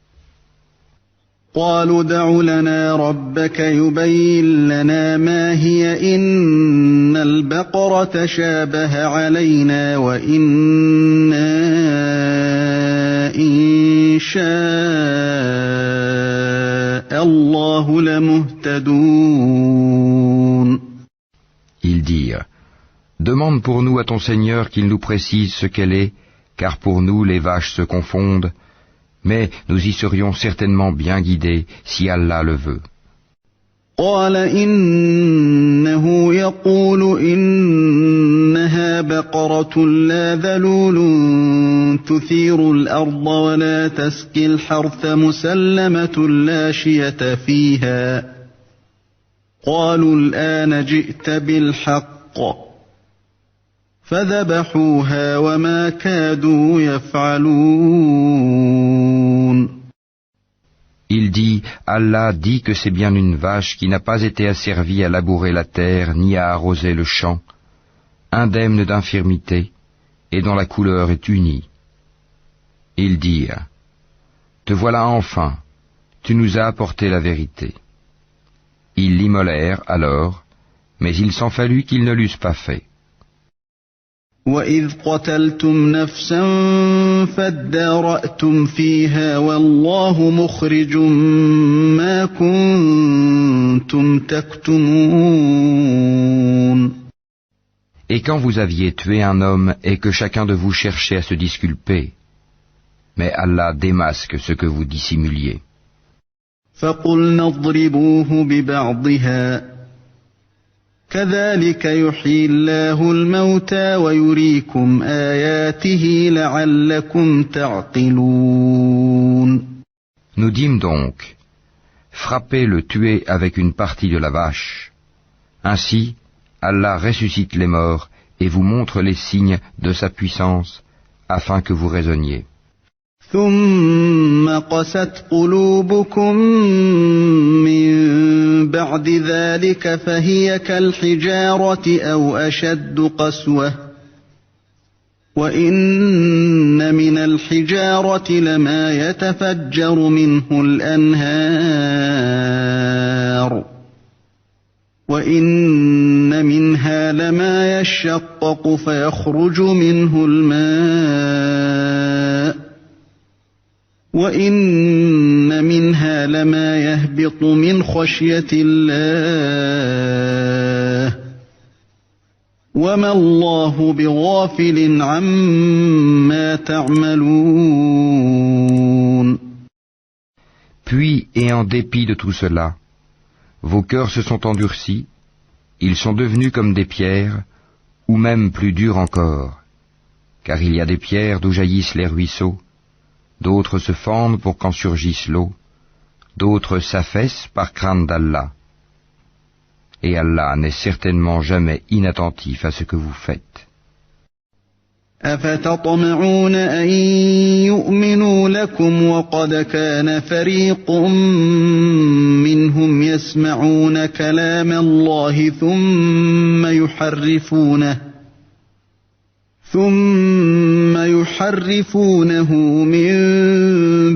A: قالوا ادع لنا ربك يبين لنا ما هي إن البقرة شابه علينا وإنا إن شاء الله لمهتدون.
B: Ils dirent, demande pour nous à ton Seigneur qu'il nous précise ce qu'elle est, car pour nous les vaches se confondent, mais nous y serions certainement bien guidés si Allah le veut.
A: قال إنه يقول إنها بقرة لا ذلول تثير الأرض ولا تسقي الحرث مسلمة لا شية فيها قالوا الآن جئت بالحق فذبحوها وما كادوا يفعلون.
B: Il dit, Allah dit que c'est bien une vache qui n'a pas été asservie à labourer la terre ni à arroser le champ, indemne d'infirmité, et dont la couleur est unie. Ils dirent, te voilà enfin, tu nous as apporté la vérité. Ils l'immolèrent alors, mais il s'en fallut qu'ils ne l'eussent pas fait.
A: وَإِذْ قَتَلْتُمْ نَفْسًا فَادَّارَأْتُمْ فِيهَا وَاللَّهُ مُخْرِجٌ مَا كُنتُمْ تَكْتُمُونَ.
B: Et quand vous aviez tué un homme et que chacun de vous cherchait à se disculper, mais Allah démasque ce que vous dissimuliez.
A: فَقُلْنَا اضْرِبُوهُ بِبَعْضِهَا كَذَلِكَ يُحْيِي اللَّهُ الْمَوْتَى وَيُرِيكُمْ آيَاتِهِ لَعَلَّكُمْ تَعْقِلُونَ.
B: Nous dîmes donc, frappez le tuer avec une partie de la vache. Ainsi, Allah ressuscite les morts et vous montre les signes de sa puissance, afin que vous raisonniez.
A: ثُمَّ قَسَتْ قُلُوبُكُم مِّن بَعْدِ ذَلِكَ فَهِيَ كَالْحِجَارَةِ أَوْ أَشَدُّ قَسْوَةً وَإِنَّ مِنَ الْحِجَارَةِ لَمَا يَتَفَجَّرُ مِنْهُ الْأَنْهَارُ وَإِنَّ مِنْهَا لَمَا يَشَّقَّقُ فَيَخْرُجُ مِنْهُ الْمَاءُ وَإِنَّ مِنْهَا لَمَا يَهْبِطُ مِنْ خَشْيَةِ اللَّهِ وَمَا اللَّهُ بِغَافِلٍ عَمَّا تَعْمَلُونَ.
B: Puis, et en dépit de tout cela, vos cœurs se sont endurcis, ils sont devenus comme des pierres, ou même plus durs encore, car il y a des pierres d'où jaillissent les ruisseaux, d'autres se fendent pour qu'en surgisse l'eau, d'autres s'affaissent par crainte d'Allah. Et Allah n'est certainement jamais inattentif à ce que vous faites.
A: أَفَتَطْمَعُونَ أَن يُؤْمِنُوا لَكُمْ وَقَدْ كَانَ فَرِيقٌ مِّنْهُمْ يَسْمَعُونَ كَلَامَ اللَّهِ ثُمَّ يُحَرِّفُونَهُ مِن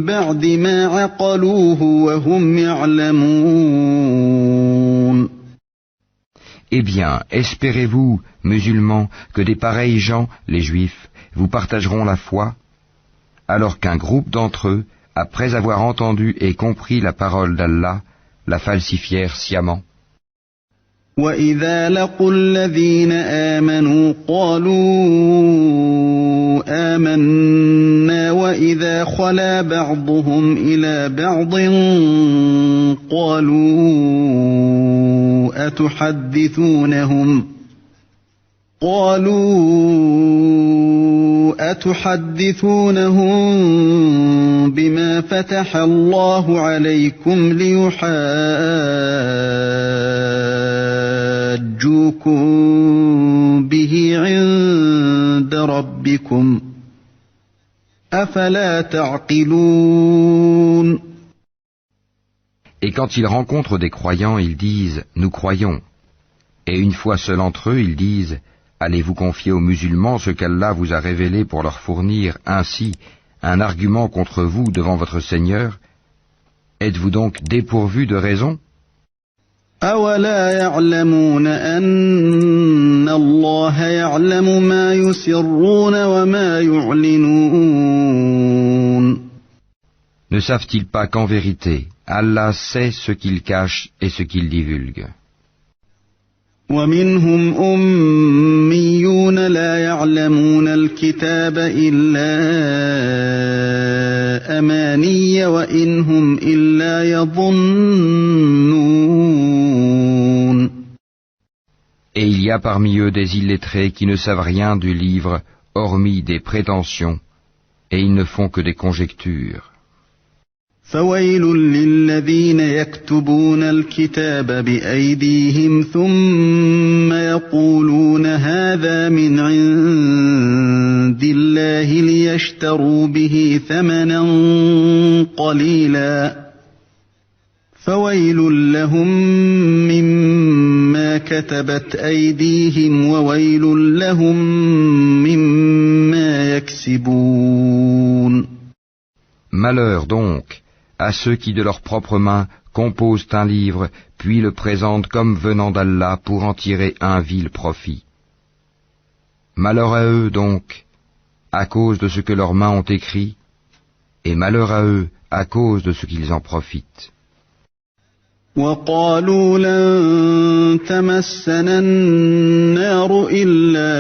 A: بَعْدِ مَا عَقَلُوهُ وَهُمْ يَعْلَمُونَ.
B: Eh bien, espérez-vous, musulmans, que des pareils gens, les juifs, vous partageront la foi, alors qu'un groupe d'entre eux, après avoir entendu et compris la parole d'Allah, la falsifièrent sciemment.
A: وَإِذَا لَقُوا الَّذِينَ آمَنُوا قَالُوا آمَنَّا وَإِذَا خَلَا بَعْضُهُمْ إِلَى بَعْضٍ قَالُوا أَتُحَدِّثُونَهُم بِمَا فَتَحَ اللَّهُ عَلَيْكُمْ لِيُحَاجُّوكُم بِهِ عِندَ رَبِّكُمْ أَفَلَا تَعْقِلُونَ.
B: Et quand ils rencontrent des croyants, ils disent « Nous croyons ». Et une fois seuls entre eux, ils disent « Allez-vous confier aux musulmans ce qu'Allah vous a révélé pour leur fournir ainsi un argument contre vous devant votre Seigneur? Êtes-vous donc dépourvus de raison ?»
A: أَوَلَا يَعْلَمُونَ أَنَّ اللَّهَ يَعْلَمُ مَا يُسِرُّونَ وَمَا يُعْلِنُونَ.
B: Ne savent-ils pas qu'en vérité, Allah sait ce qu'ils cachent et ce qu'ils divulguent.
A: وَمِنْهُمْ أُمِّيُّونَ لَا يَعْلَمُونَ الْكِتَابَ إِلَّا أَمَانِيَّ وَإِنْ هُمْ إِلَّا يَظُنُّونَ.
B: Et il y a parmi eux des illettrés qui ne savent rien du livre, hormis des prétentions, et ils ne font que des conjectures.
A: فويل للذين يكتبون الكتاب بأيديهم ثم يقولون هذا من عند الله ليشتروا به ثمنا قليلا فويل لهم مما كتبت أيديهم وويل لهم مما يكسبون.
B: Malheur donc à ceux qui de leurs propres mains composent un livre, puis le présentent comme venant d'Allah pour en tirer un vil profit. Malheur à eux donc, à cause de ce que leurs mains ont écrit, et malheur à eux à cause de ce qu'ils en profitent.
A: وقالوا لن تمسنا النار إلا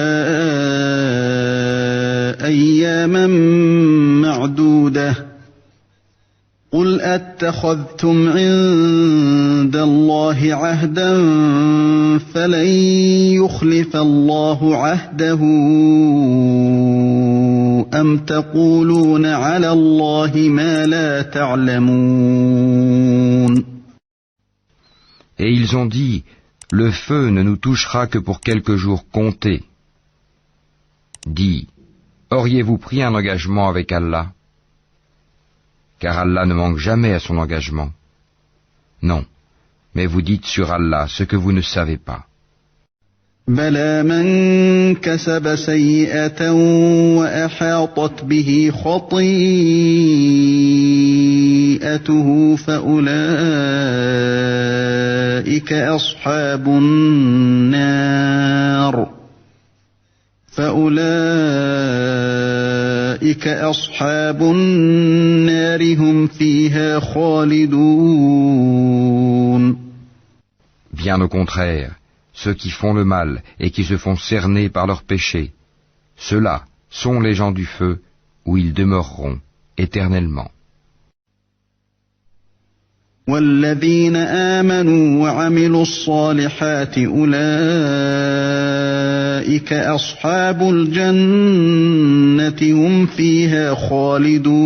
A: أياما معدودة قل أتخذتم عند الله عهدا فلن يخلف الله عهده أم تقولون على الله ما لا تعلمون.
B: Et ils ont dit, le feu ne nous touchera que pour quelques jours comptés. Dis, auriez-vous pris un engagement avec Allah? Car Allah ne manque jamais à son engagement. Non, mais vous dites sur Allah ce que vous ne savez pas.
A: بلى من كسب سيئة وأحاطت به خطيئته فأولئك أصحاب النار هم فيها خالدون.
B: Bien au contraire, ceux qui font le mal et qui se font cerner par leurs péchés, ceux-là sont les gens du feu où ils demeureront éternellement.
A: والذين آمنوا وعملوا الصالحات أولئك أصحاب الجنة هم فيها خالدون.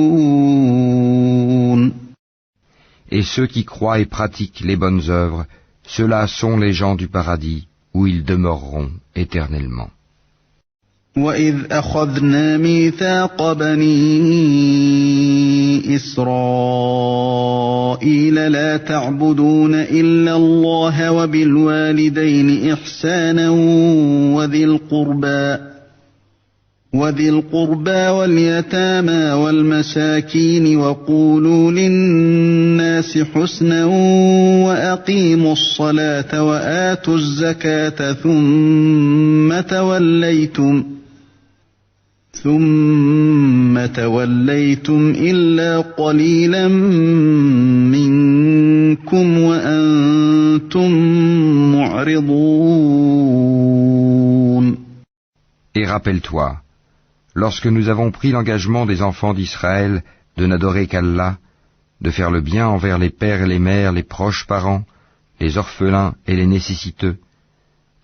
B: Et ceux qui croient et pratiquent les bonnes œuvres, ceux-là sont les gens du paradis où ils demeureront éternellement.
A: وَإِذْ أَخَذْنَا مِيثَاقَ بَنِي إِسْرَائِيلَ لَا تَعْبُدُونَ إِلَّا اللَّهَ وَبِالْوَالِدَيْنِ إِحْسَانًا وذي القربى واليتامى والمساكين وقولوا للناس حسنا وأقيموا الصلاة وآتوا الزكاة ثم توليتم إلا قليلا منكم وأنتم معرضون.
B: Et rappelle-toi, lorsque nous avons pris l'engagement des enfants d'Israël de n'adorer qu'Allah, de faire le bien envers les pères et les mères, les proches parents, les orphelins et les nécessiteux,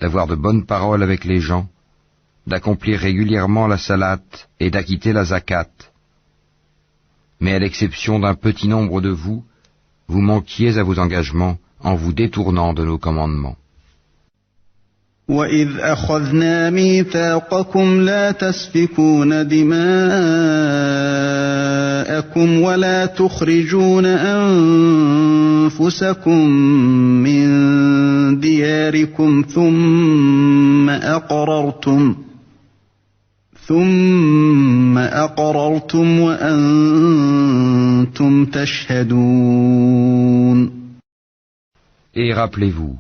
B: d'avoir de bonnes paroles avec les gens, d'accomplir régulièrement la salate et d'acquitter la zakat. Mais à l'exception d'un petit nombre de vous, vous manquiez à vos engagements en vous détournant de nos commandements.
A: وَإِذْ أَخَذْنَا مِيثَاقَكُمْ لَا تَسْفِكُونَ دِمَاءَكُمْ وَلَا تُخْرِجُونَ أَنفُسَكُمْ مِنْ دِيَارِكُمْ ثُمَّ أَقْرَرْتُمْ وَأَنْتُمْ تَشْهَدُونَ.
B: Et rappelez-vous,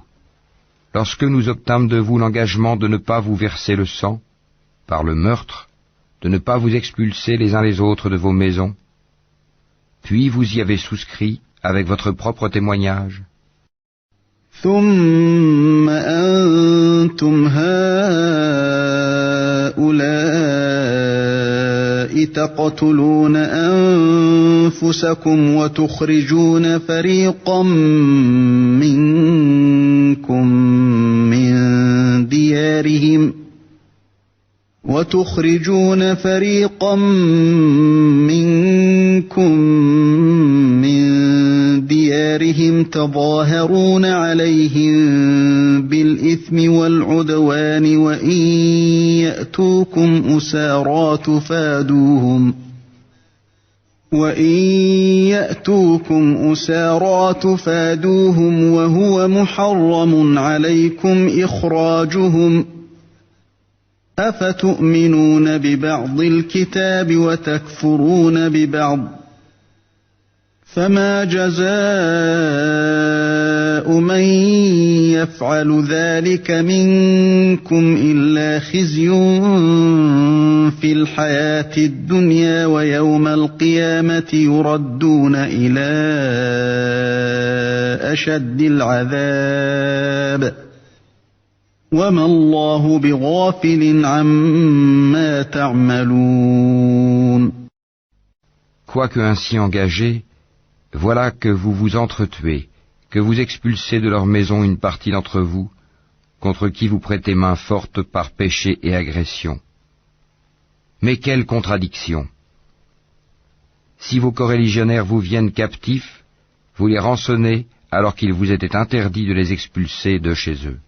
B: lorsque nous obtîmes de vous l'engagement de ne pas vous verser le sang, par le meurtre, de ne pas vous expulser les uns les autres de vos maisons, puis vous y avez souscrit avec votre propre témoignage.
A: ثم أنتم هؤلاء تقتلون أنفسكم وتخرجون فريقا منكم من تظاهرون عليهم بالإثم والعدوان وإن يأتوكم أسارى تفادوهم وهو محرم عليكم إخراجهم أفتؤمنون ببعض الكتاب وتكفرون ببعض فما جزاء من يفعل ذلك منكم إلا خزي في الحياة الدنيا ويوم القيامة يردون إلى أشد العذاب وما الله بغافل عما تعملون.
B: Quoique ainsi engagés, voilà que vous vous entretuez, que vous expulsez de leur maison une partie d'entre vous, contre qui vous prêtez main forte par péché et agression. Mais quelle contradiction! Si vos coreligionnaires vous viennent captifs, vous les rançonnez alors qu'il vous était interdit de les expulser de chez eux.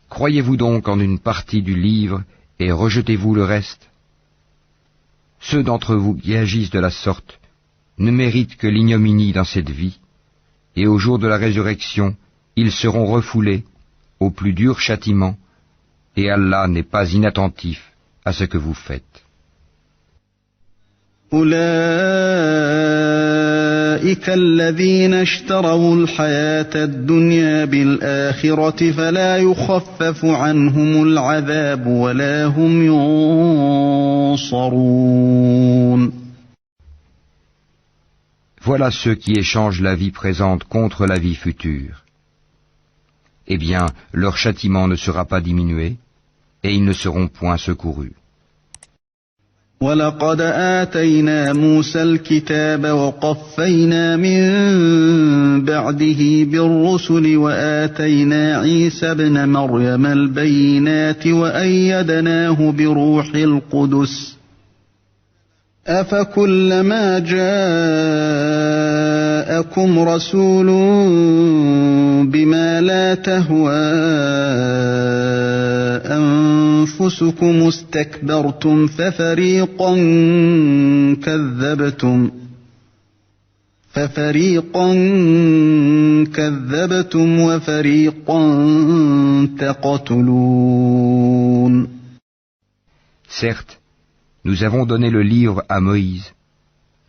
B: Croyez-vous donc en une partie du livre et rejetez-vous le reste? Ceux d'entre vous qui agissent de la sorte ne méritent que l'ignominie dans cette vie, et au jour de la résurrection, ils seront refoulés au plus dur châtiment, et Allah n'est pas inattentif à ce que vous faites.
A: أولئك الذين اشتروا الحياة الدنيا بالآخرة فلا يخفف عنهم العذاب ولا هم ينصرون.
B: Voilà ceux qui échangent la vie présente contre la vie future. Eh bien, leur châtiment ne sera pas diminué, et ils ne seront point secourus.
A: وَلَقَدْ آتَيْنَا مُوسَى الْكِتَابَ وَقَفَّيْنَا مِن بَعْدِهِ بِالرُّسُلِ وَآتَيْنَا عِيسَى ابْنَ مَرْيَمَ الْبَيِّنَاتِ وَأَيَّدْنَاهُ بِرُوحِ الْقُدُسِ أَفَكُلَّمَا جَاءَكُمْ رَسُولٌ بِمَا لَا تَهْوَىٰ أَنفُسُكُمُ اسْتَكْبَرْتُمْ فَفَرِيقًا كَذَّبْتُمْ وَفَرِيقًا تَقْتُلُونَ.
B: Certes, nous avons donné le livre à Moïse,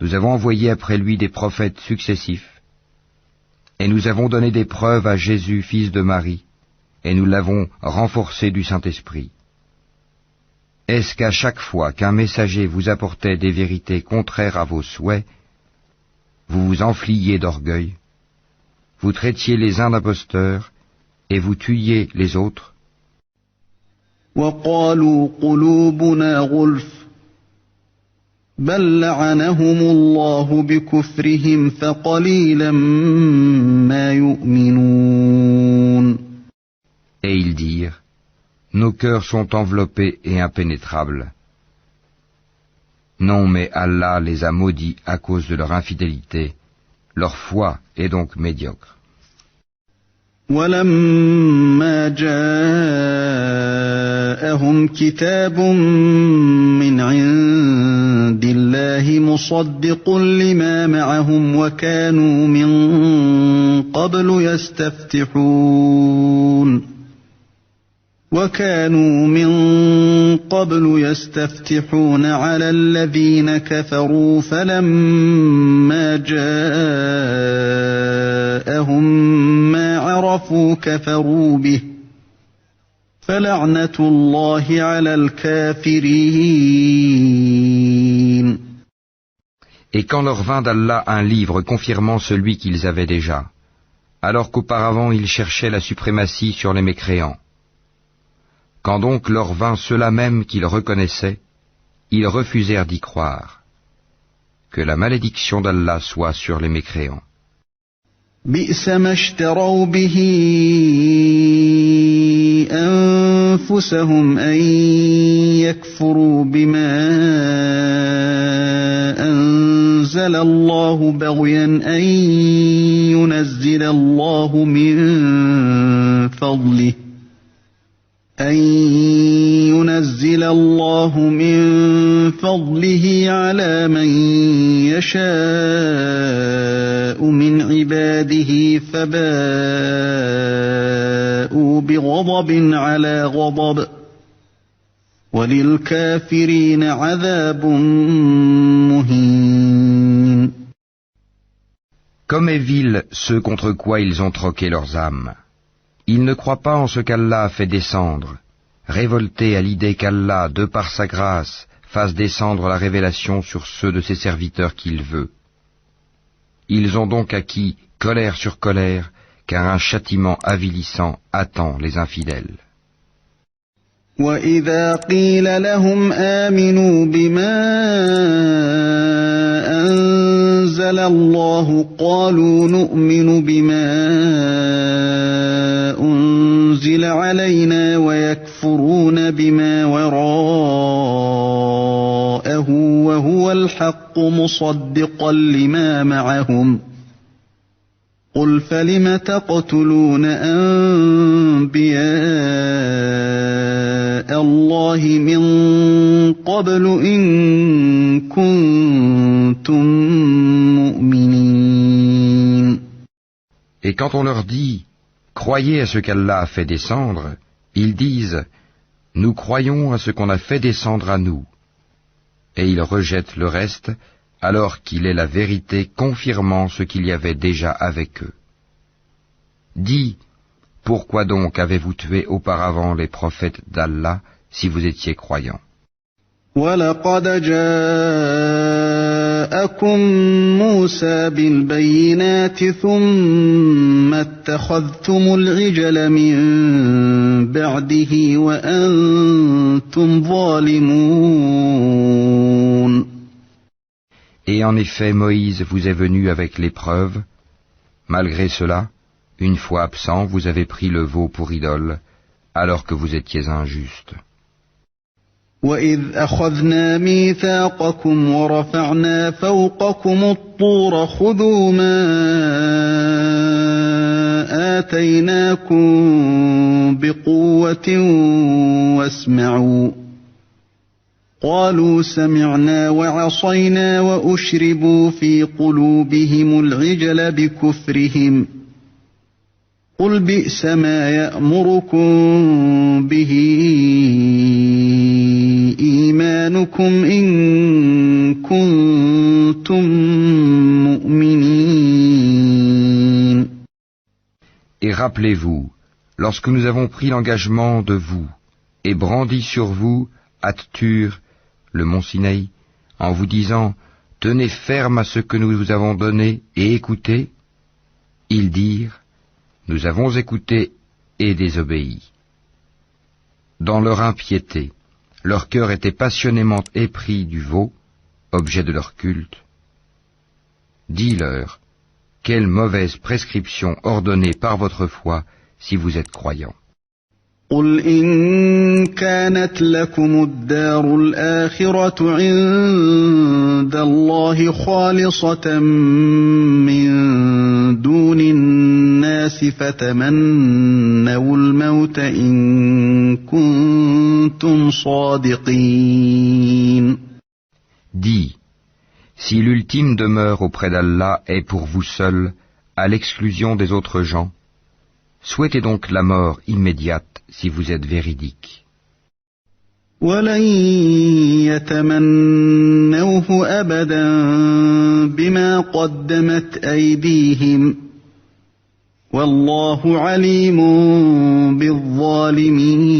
B: nous avons envoyé après lui des prophètes successifs, et nous avons donné des preuves à Jésus, fils de Marie, et nous l'avons renforcé du Saint-Esprit. Est-ce qu'à chaque fois qu'un messager vous apportait des vérités contraires à vos souhaits, vous vous enfliez d'orgueil, vous traitiez les uns d'imposteurs, et vous tuiez les autres?
A: وَقَالُوا قُلُوبُنَا غُلْفٌ بَلْ لَعَنَهُمُ اللَّهُ بِكُفْرِهِمْ فَقَلِيلًا مَا يُؤْمِنُونَ.
B: Et ils dirent, nos cœurs sont enveloppés et impénétrables. Non, mais Allah les a maudits à cause de leur infidélité. Leur foi est donc médiocre.
A: وَلَمَّا جَاءَهُمْ كِتَابٌ مِّنْ عِندِ اللَّهِ مُصَدِّقٌ لِّمَا مَعَهُمْ وَكَانُوا مِن قَبْلُ يَسْتَفْتِحُونَ عَلَى الَّذِينَ كَفَرُوا فَلَمَّا جَاءَهُم مَّا عَرَفُوا كَفَرُوا بِهِ فَلَعْنَةُ اللَّهِ عَلَى الْكَافِرِينَ.
B: Et quand leur vint d'Allah un livre confirmant celui qu'ils avaient déjà, alors qu'auparavant ils cherchaient la suprématie sur les mécréants, quand donc leur vint ceux-là même qu'ils reconnaissaient, ils refusèrent d'y croire. Que la malédiction d'Allah soit sur les mécréants.
A: بِئْسَ مَا اشْتَرَوْا بِهِ أَنفُسَهُمْ أَن يَكْفُرُوا بِمَا أَنزَلَ أنزل الله بغيا أن ينزل الله من فضله على من يشاء من عباده فباءوا بغضب على غضب وَلِلْكَافِرِينَ عَذَابٌ مُّهِينٌ.
B: Comme est vil ceux contre quoi ils ont troqué leurs âmes. Ils ne croient pas en ce qu'Allah a fait descendre, révoltés à l'idée qu'Allah, de par sa grâce, fasse descendre la révélation sur ceux de ses serviteurs qu'il veut. Ils ont donc acquis colère sur colère, car un châtiment avilissant attend les infidèles.
A: وَإِذَا قِيلَ لَهُمْ آمِنُوا بِمَا أَنزَلَ اللَّهُ قَالُوا نُؤْمِنُ بِمَا أُنزِلَ عَلَيْنَا وَيَكْفُرُونَ بِمَا وَرَاءَهُ وَهُوَ الْحَقُّ مُصَدِّقًا لِمَا مَعَهُمْ قُلْ فَلِمَ تَقْتُلُونَ أَنبِيَاءَ اللَّهِ مِن قَبْلُ إِن كُنتُم مُّؤْمِنِينَ.
B: Et quand on leur dit « Croyez à ce qu'Allah a fait descendre », ils disent « Nous croyons à ce qu'on a fait descendre à nous ». Et ils rejettent le reste, alors qu'il est la vérité confirmant ce qu'il y avait déjà avec eux. Dis, pourquoi donc avez-vous tué auparavant les prophètes d'Allah si vous étiez croyants?
A: وَلَقَدْ جَاءَكُم مُّوسَىٰ بِالْبَيِّنَاتِ ثُمَّ اتَّخَذْتُمُ الْعِجْلَ مِن بَعْدِهِ وَأَنتُمْ ظَالِمُونَ.
B: Et en effet, Moïse vous est venu avec les preuves. Malgré cela, une fois absent, vous avez pris le veau pour idole, alors que vous étiez injustes.
A: وَإِذْ أَخَذْنَا مِيثَاقَكُمْ وَرَفَعْنَا فَوْقَكُمُ الطُّورَ خُذُوا مَا آتَيْنَاكُمْ بِقُوَّةٍ وَاسْمَعُوا قَالُوا سَمِعْنَا وَعَصَيْنَا وَأُشْرِبُوا فِي قُلُوبِهِمُ الْعِجْلَ بِكُفْرِهِمْ قُلْ بِئْسَ مَا يَأْمُرُكُمْ بِهِ إِيمَانُكُمْ إِن كُنتُم مُّؤْمِنِينَ.
B: Et rappelez-vous, lorsque nous avons pris l'engagement de vous et brandi sur vous At-Tur, le mont Sinaï, en vous disant « Tenez ferme à ce que nous vous avons donné et écoutez », ils dirent « Nous avons écouté et désobéi ». Dans leur impiété, leur cœur était passionnément épris du veau, objet de leur culte. Dis-leur, quelle mauvaise prescription ordonnée par votre foi si vous êtes croyants.
A: قُلْ إِن كَانَتْ لَكُمُ الدَّارُ الْآخِرَةُ عِندَ اللَّهِ خَالِصَةً مِّن دُونِ النَّاسِ فَتَمَنَّوُا الْمَوْتَ إِن كُنتُمْ صَادِقِينَ.
B: Dis, si l'ultime demeure auprès d'Allah est pour vous seul, à l'exclusion des autres gens, souhaitez donc la mort immédiate si vous êtes véridique.
A: وَلَن يَتَمَنَّوْهُ أَبَدًا بِمَا قَدَّمَتْ أَيْدِيهِمْ وَاللَّهُ عَلِيمٌ بِالظَّالِمِينَ.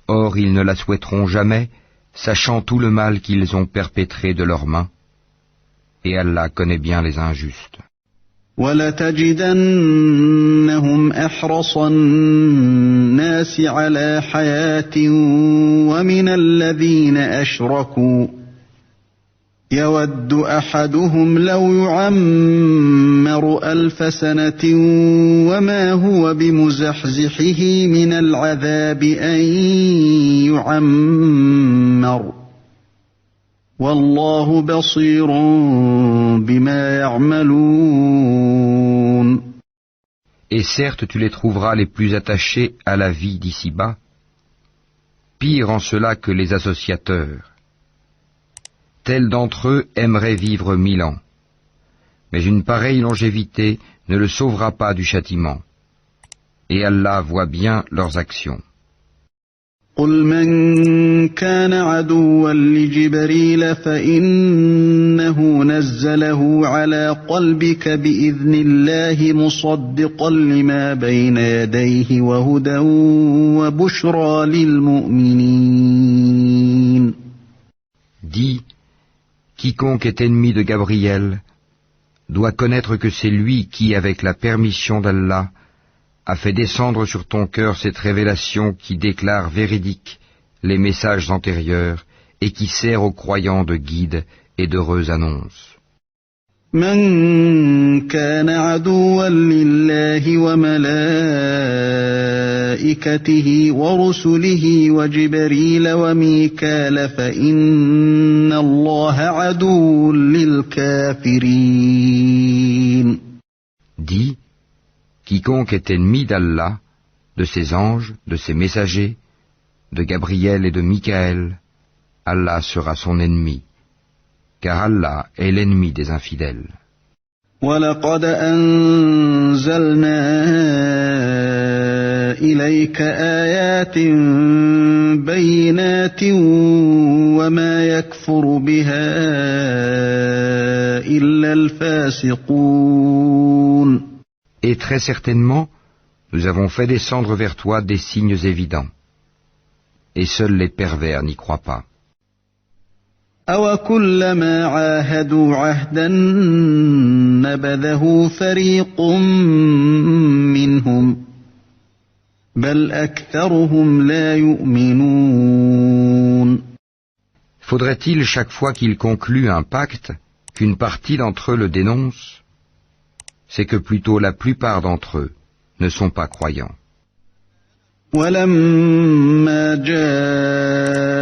B: Or, ils ne la souhaiteront jamais, sachant tout le mal qu'ils ont perpétré de leurs mains, et Allah connaît bien les injustes.
A: وَلَتَجِدَنَّهُمْ أَحْرَصَ النَّاسِ عَلَى حَيَاةٍ وَمِنَ الَّذِينَ أَشْرَكُوا يَوَدُّ أَحَدُهُمْ لَوْ يُعَمَّرُ 1000 سَنَةٍ وَمَا هُوَ بِمُزَحْزِحِهِ مِنَ الْعَذَابِ أَن يُعَمَّرَ والله بصير بما يعملون.
B: Et certes tu les trouveras les plus attachés à la vie d'ici-bas, pire en cela que les associateurs. Tels d'entre eux aimeraient vivre 1000 ans, mais une pareille longévité ne le sauvera pas du châtiment, et Allah voit bien leurs actions.
A: قل من كان عدوا لجبريل فإنه نزله على قلبك بإذن الله مصدقا لما بين يديه وهدى وبشرى للمؤمنين.
B: Dis, quiconque est ennemi de Gabriel doit connaître que c'est lui qui, avec la permission d'Allah, a fait descendre sur ton cœur cette révélation qui déclare véridiques les messages antérieurs et qui sert aux croyants de guide et d'heureuse annonce.
A: من كان عدوا لله وملائكته ورسله وجبريل وميكال فإن الله عدو للكافرين.
B: Dis, quiconque est ennemi d'Allah, de ses anges, de ses messagers, de Gabriel et de Michaël, Allah sera son ennemi, car Allah est l'ennemi des infidèles.
A: وَلَقَدْ أَنزَلْنَا إِلَيْكَ آيَاتٍ بَيِّنَاتٍ وَمَا يَكْفُرُ بِهَا إِلَّا الْفَاسِقُونَ.
B: Et très certainement, nous avons fait descendre vers toi des signes évidents, et seuls les pervers n'y croient pas.
A: أَوَكُلَّمَا عَاهَدُوا عَهْدًا نَبَذَهُ فَرِيقٌ مِّنْهُمْ بَلْ أَكْثَرُهُمْ لَا يُؤْمِنُونَ.
B: Faudrait-il chaque fois qu'ils concluent un pacte qu'une partie d'entre eux le dénonce? C'est que plutôt la plupart d'entre eux ne sont pas croyants.
A: وَلَمَّا جَاءَهُمْ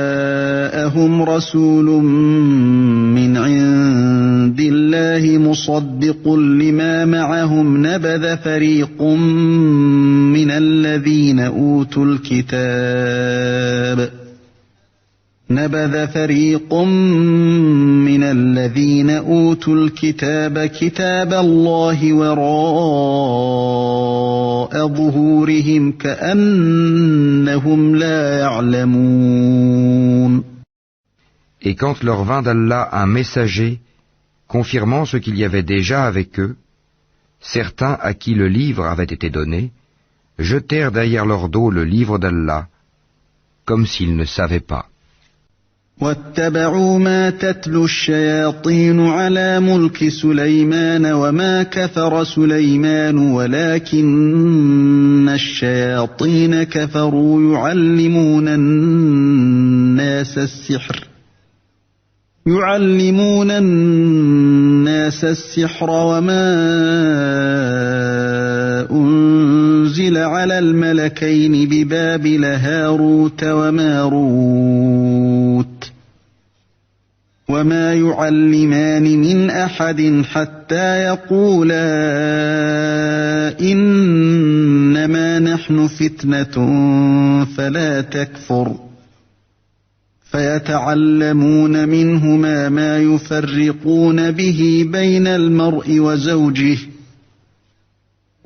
A: رَسُولٌ مِّنْ عِندِ اللَّهِ مُصَدِّقٌ لِّمَا مَعَهُمْ نَبَذَ فَرِيقٌ مِّنَ الَّذِينَ أُوتُوا الْكِتَابَ كِتَابَ اللَّهِ وَرَاءَ ظُهُورِهِمْ كَأَنَّهُمْ لَا يَعْلَمُونَ.
B: Et quand leur vint d'Allah un messager confirmant ce qu'il y avait déjà avec eux, certains à qui le livre avait été donné, jetèrent derrière leur dos le livre d'Allah, comme s'ils ne savaient pas.
A: وَاتَّبَعُوا مَا تَتْلُو الشَّيَاطِينُ عَلَى مُلْكِ سُلَيْمَانَ وَمَا كَفَرَ سُلَيْمَانُ وَلَكِنَّ الشَّيَاطِينَ كَفَرُوا يُعَلِّمُونَ النَّاسَ السِّحْرَ وَمَا أُنزِلَ عَلَى الْمَلَكَيْنِ بِبَابِلَ هَارُوتَ وَمَارُوتَ وَمَا يُعَلِّمَانِ مِنْ أَحَدٍ حَتَّى يَقُولَا إِنَّمَا نَحْنُ فِتْنَةٌ فَلَا تَكْفُرْ فَيَتَعَلَّمُونَ مِنْهُمَا مَا يُفَرِّقُونَ بِهِ بَيْنَ الْمَرْءِ وَزَوْجِهِ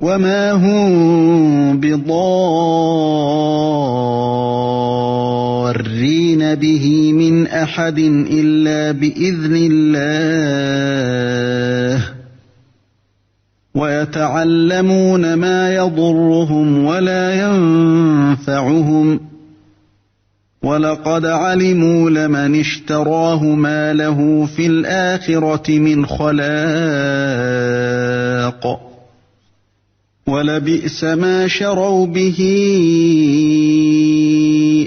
A: وَمَا هُمْ بِضَارِّينَ بِهِ مِنْ أَحَدٍ إِلَّا بِإِذْنِ اللَّهِ وَيَتَعَلَّمُونَ مَا يَضُرُّهُمْ وَلَا يَنفَعُهُمْ وَلَقَدْ عَلِمُوا لَمَنِ اشْتَرَاهُ مَا لَهُ فِي الْآخِرَةِ مِنْ خَلَاقٍ وَلَبِئْسَ مَا شَرَوْا بِهِ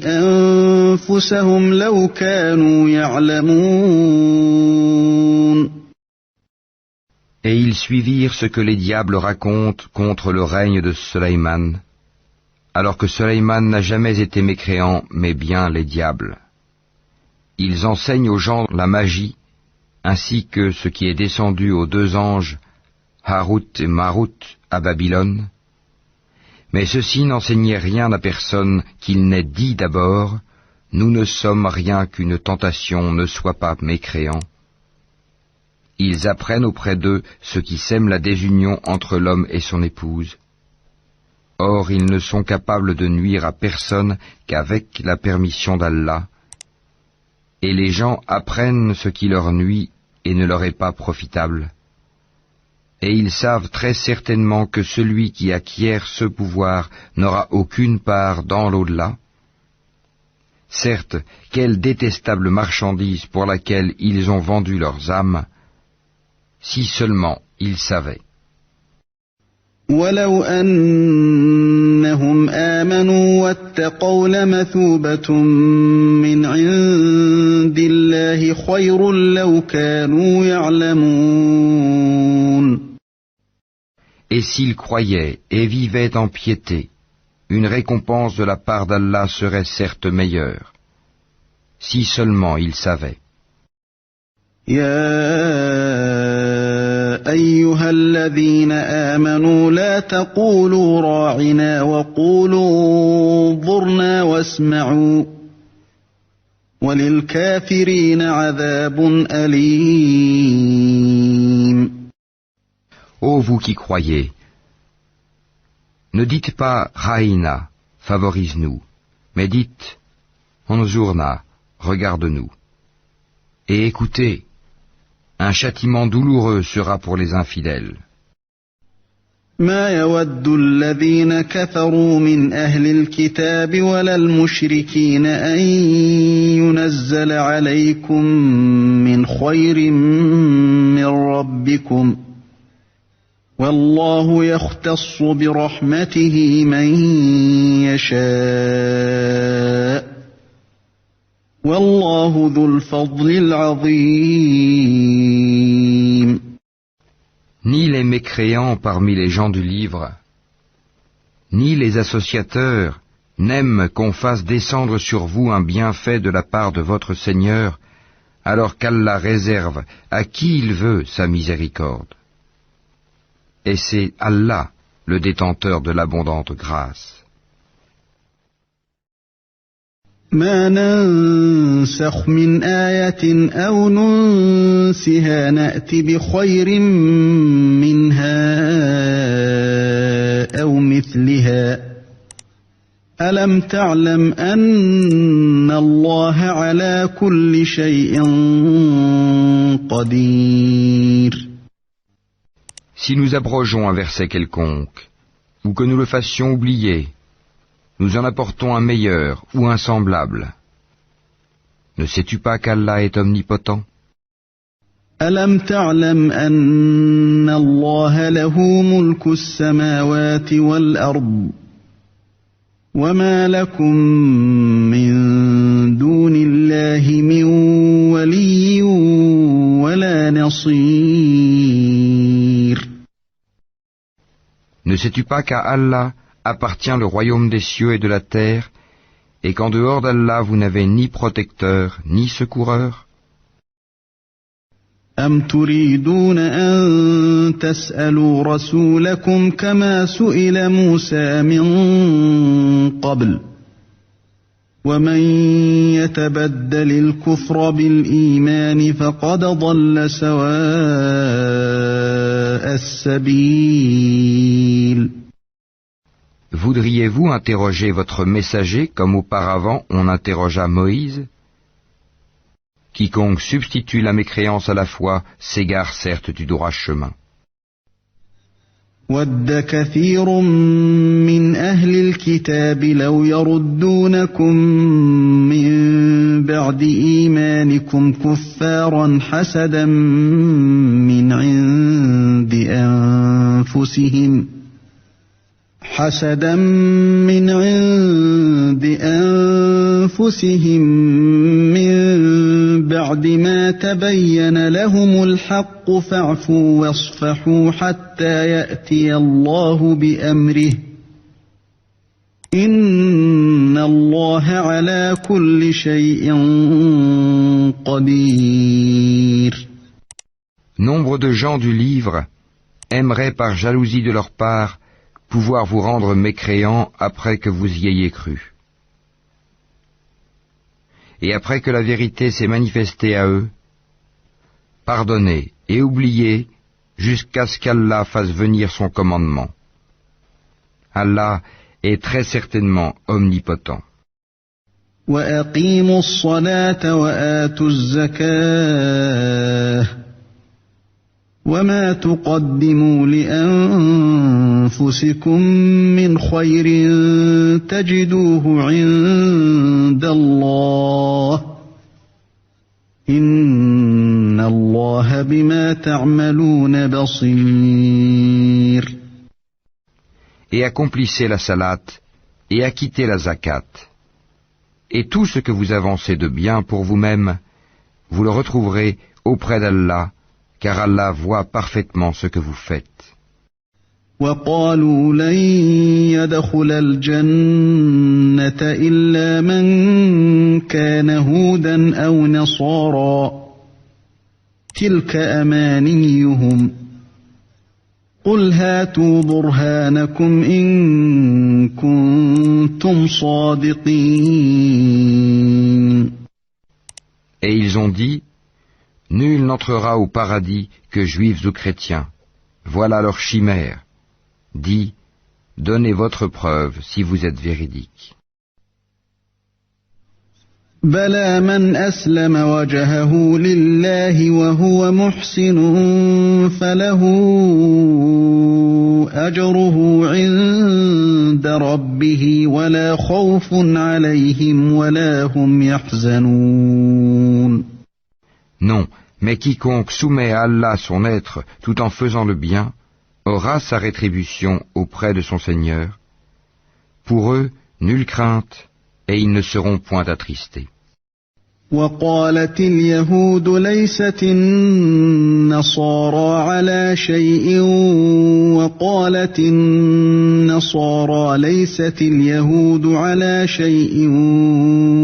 A: أَنفُسَهُمْ لَوْ كَانُوا يَعْلَمُونَ.
B: Et ils suivirent ce que les diables racontent contre le règne de Sulayman, alors que Sulayman n'a jamais été mécréant, mais bien les diables. Ils enseignent aux gens la magie, ainsi que ce qui est descendu aux deux anges, Harut et Marut, à Babylone. Mais ceux-ci n'enseignaient rien à personne qu'il n'ait dit d'abord, « Nous ne sommes rien qu'une tentation, ne sois pas mécréant. » Ils apprennent auprès d'eux ce qui sème la désunion entre l'homme et son épouse. Or, ils ne sont capables de nuire à personne qu'avec la permission d'Allah, et les gens apprennent ce qui leur nuit et ne leur est pas profitable. Et ils savent très certainement que celui qui acquiert ce pouvoir n'aura aucune part dans l'au-delà. Certes, quelle détestable marchandise pour laquelle ils ont vendu leurs âmes, si seulement ils savaient.
A: وَلَوْ أَنَّهُمْ آمَنُوا وَاتَّقَوْا لَمَثُوبَةٌ مِّنْ عِندِ اللَّهِ خَيْرٌ لَوْ كَانُوا يَعْلَمُونَ.
B: Et s'ils croyaient et vivaient en piété, une récompense de la part d'Allah serait certes meilleure, si seulement ils savaient.
A: أيها الذين آمنوا لا تقولوا راعنا وقولوا انظرنا واسمعوا وللكافرين عذاب أليم.
B: Ô vous qui croyez, ne dites pas Raïna, favorise-nous, mais dites Anzurna, regarde-nous. Et écoutez, un châtiment douloureux sera pour les infidèles.
A: ما يود الذين كفروا من أهل الكتاب ولا المشركين أن ينزل عليكم من خير من ربكم والله يختص برحمته من يشاء والله ذو الفضل العظيم.
B: Ni les mécréants parmi les gens du livre, ni les associateurs n'aiment qu'on fasse descendre sur vous un bienfait de la part de votre Seigneur, alors qu'Allah réserve à qui il veut sa miséricorde. Et c'est Allah, le détenteur de l'abondante grâce.
A: ما ننسخ من آية أو ننسها نأت بخير منها أو مثلها ألم تعلم أن الله على كل شيء قدير.
B: Si nous abrogeons un verset quelconque, ou que nous le fassions oublier, nous en apportons un meilleur ou un semblable. Ne sais-tu pas qu'Allah est omnipotent?
A: ألم تعلم أن الله له ملك السماوات والأرض وما لكم من دون الله من ولي ولا نصير.
B: Ne sais-tu pas qu'à Allah appartient le royaume des cieux et de la terre, et qu'en dehors d'Allah vous n'avez ni protecteur, ni secoureur?
A: أم تريدون أن تسألوا رسولكم كما سئل موسى من قبل ومن يتبدل الكفر بالإيمان فقد ضل سواء السبيل.
B: Voudriez-vous interroger votre messager comme auparavant on interrogea Moïse? Quiconque substitue la mécréance à la foi s'égare certes du droit chemin.
A: وَدَّ كَثِيرٌ مِّنْ أَهْلِ الْكِتَابِ لَوْ يَرُدُّونَكُم مِّن بَعْدِ إِيمَانِكُمْ كُفَّارًا حَسَدًا مِّنْ عِندِ أَنفُسِهِم مِّن بَعْدِ مَا تَبَيَّنَ لَهُمُ الْحَقُّ فَاعْفُوا وَاصْفَحُوا حَتَّى يَأْتِيَ اللَّهُ بِأَمْرِهِ إِنَّ اللَّهَ عَلَى كُلِّ شَيْءٍ قدير.
B: Nombre de gens du livre aimeraient par jalousie de leur part pouvoir vous rendre mécréants après que vous y ayez cru. Et après que la vérité s'est manifestée à eux, pardonnez et oubliez jusqu'à ce qu'Allah fasse venir son commandement. Allah est très certainement omnipotent.
A: وأقيموا الصلاة وآتوا الزكاة وما تقدموا لأنفسكم من خير تجدوه عند الله إن الله بما تعملون بصير.
B: Et accomplissez la salate et acquittez la zakat. Et tout ce que vous avancez de bien pour vous-même, vous le retrouverez auprès d'Allah, car Allah voit parfaitement ce que vous faites.
A: وقالوا لن يدخل الجنة إلا من كان هودا أو نصارى تلك أمانيهم قل هاتوا برهانكم إن كنتم صادقين.
B: Et ils ont dit, nul n'entrera au paradis que juifs ou chrétiens. Voilà leur chimère. Dis, donnez votre preuve si vous êtes véridique.
A: بلى من أسلم وجهه لله وهو محسن فله أجره عند ربه ولا خوف عليهم ولا هم يحزنون.
B: Non, mais quiconque soumet à Allah son être tout en faisant le bien, aura sa rétribution auprès de son Seigneur. Pour eux, nulle crainte, et ils ne seront point attristés.
A: وقالت اليهود ليست النصارى على شيء وقالت النصارى ليست اليهود على شيء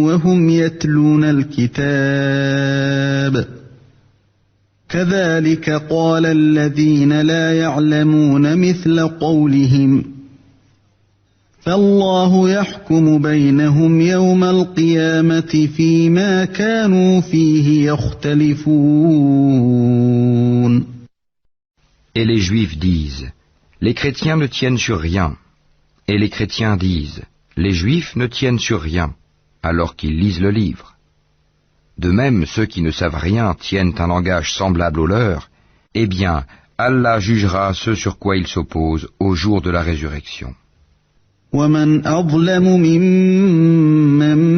A: وهم يتلون الكتاب كذلك قال الذين لا يعلمون مثل قولهم فالله يحكم بينهم يوم القيامة فيما كانوا فيه يختلفون.
B: Et les Juifs disent, les chrétiens ne tiennent sur rien. Et les chrétiens disent, les Juifs ne tiennent sur rien, alors qu'ils lisent le livre. De même, ceux qui ne savent rien tiennent un langage semblable au leur. Eh bien, Allah jugera ce sur quoi ils s'opposent au jour de la résurrection.
A: ومن أظلم ممن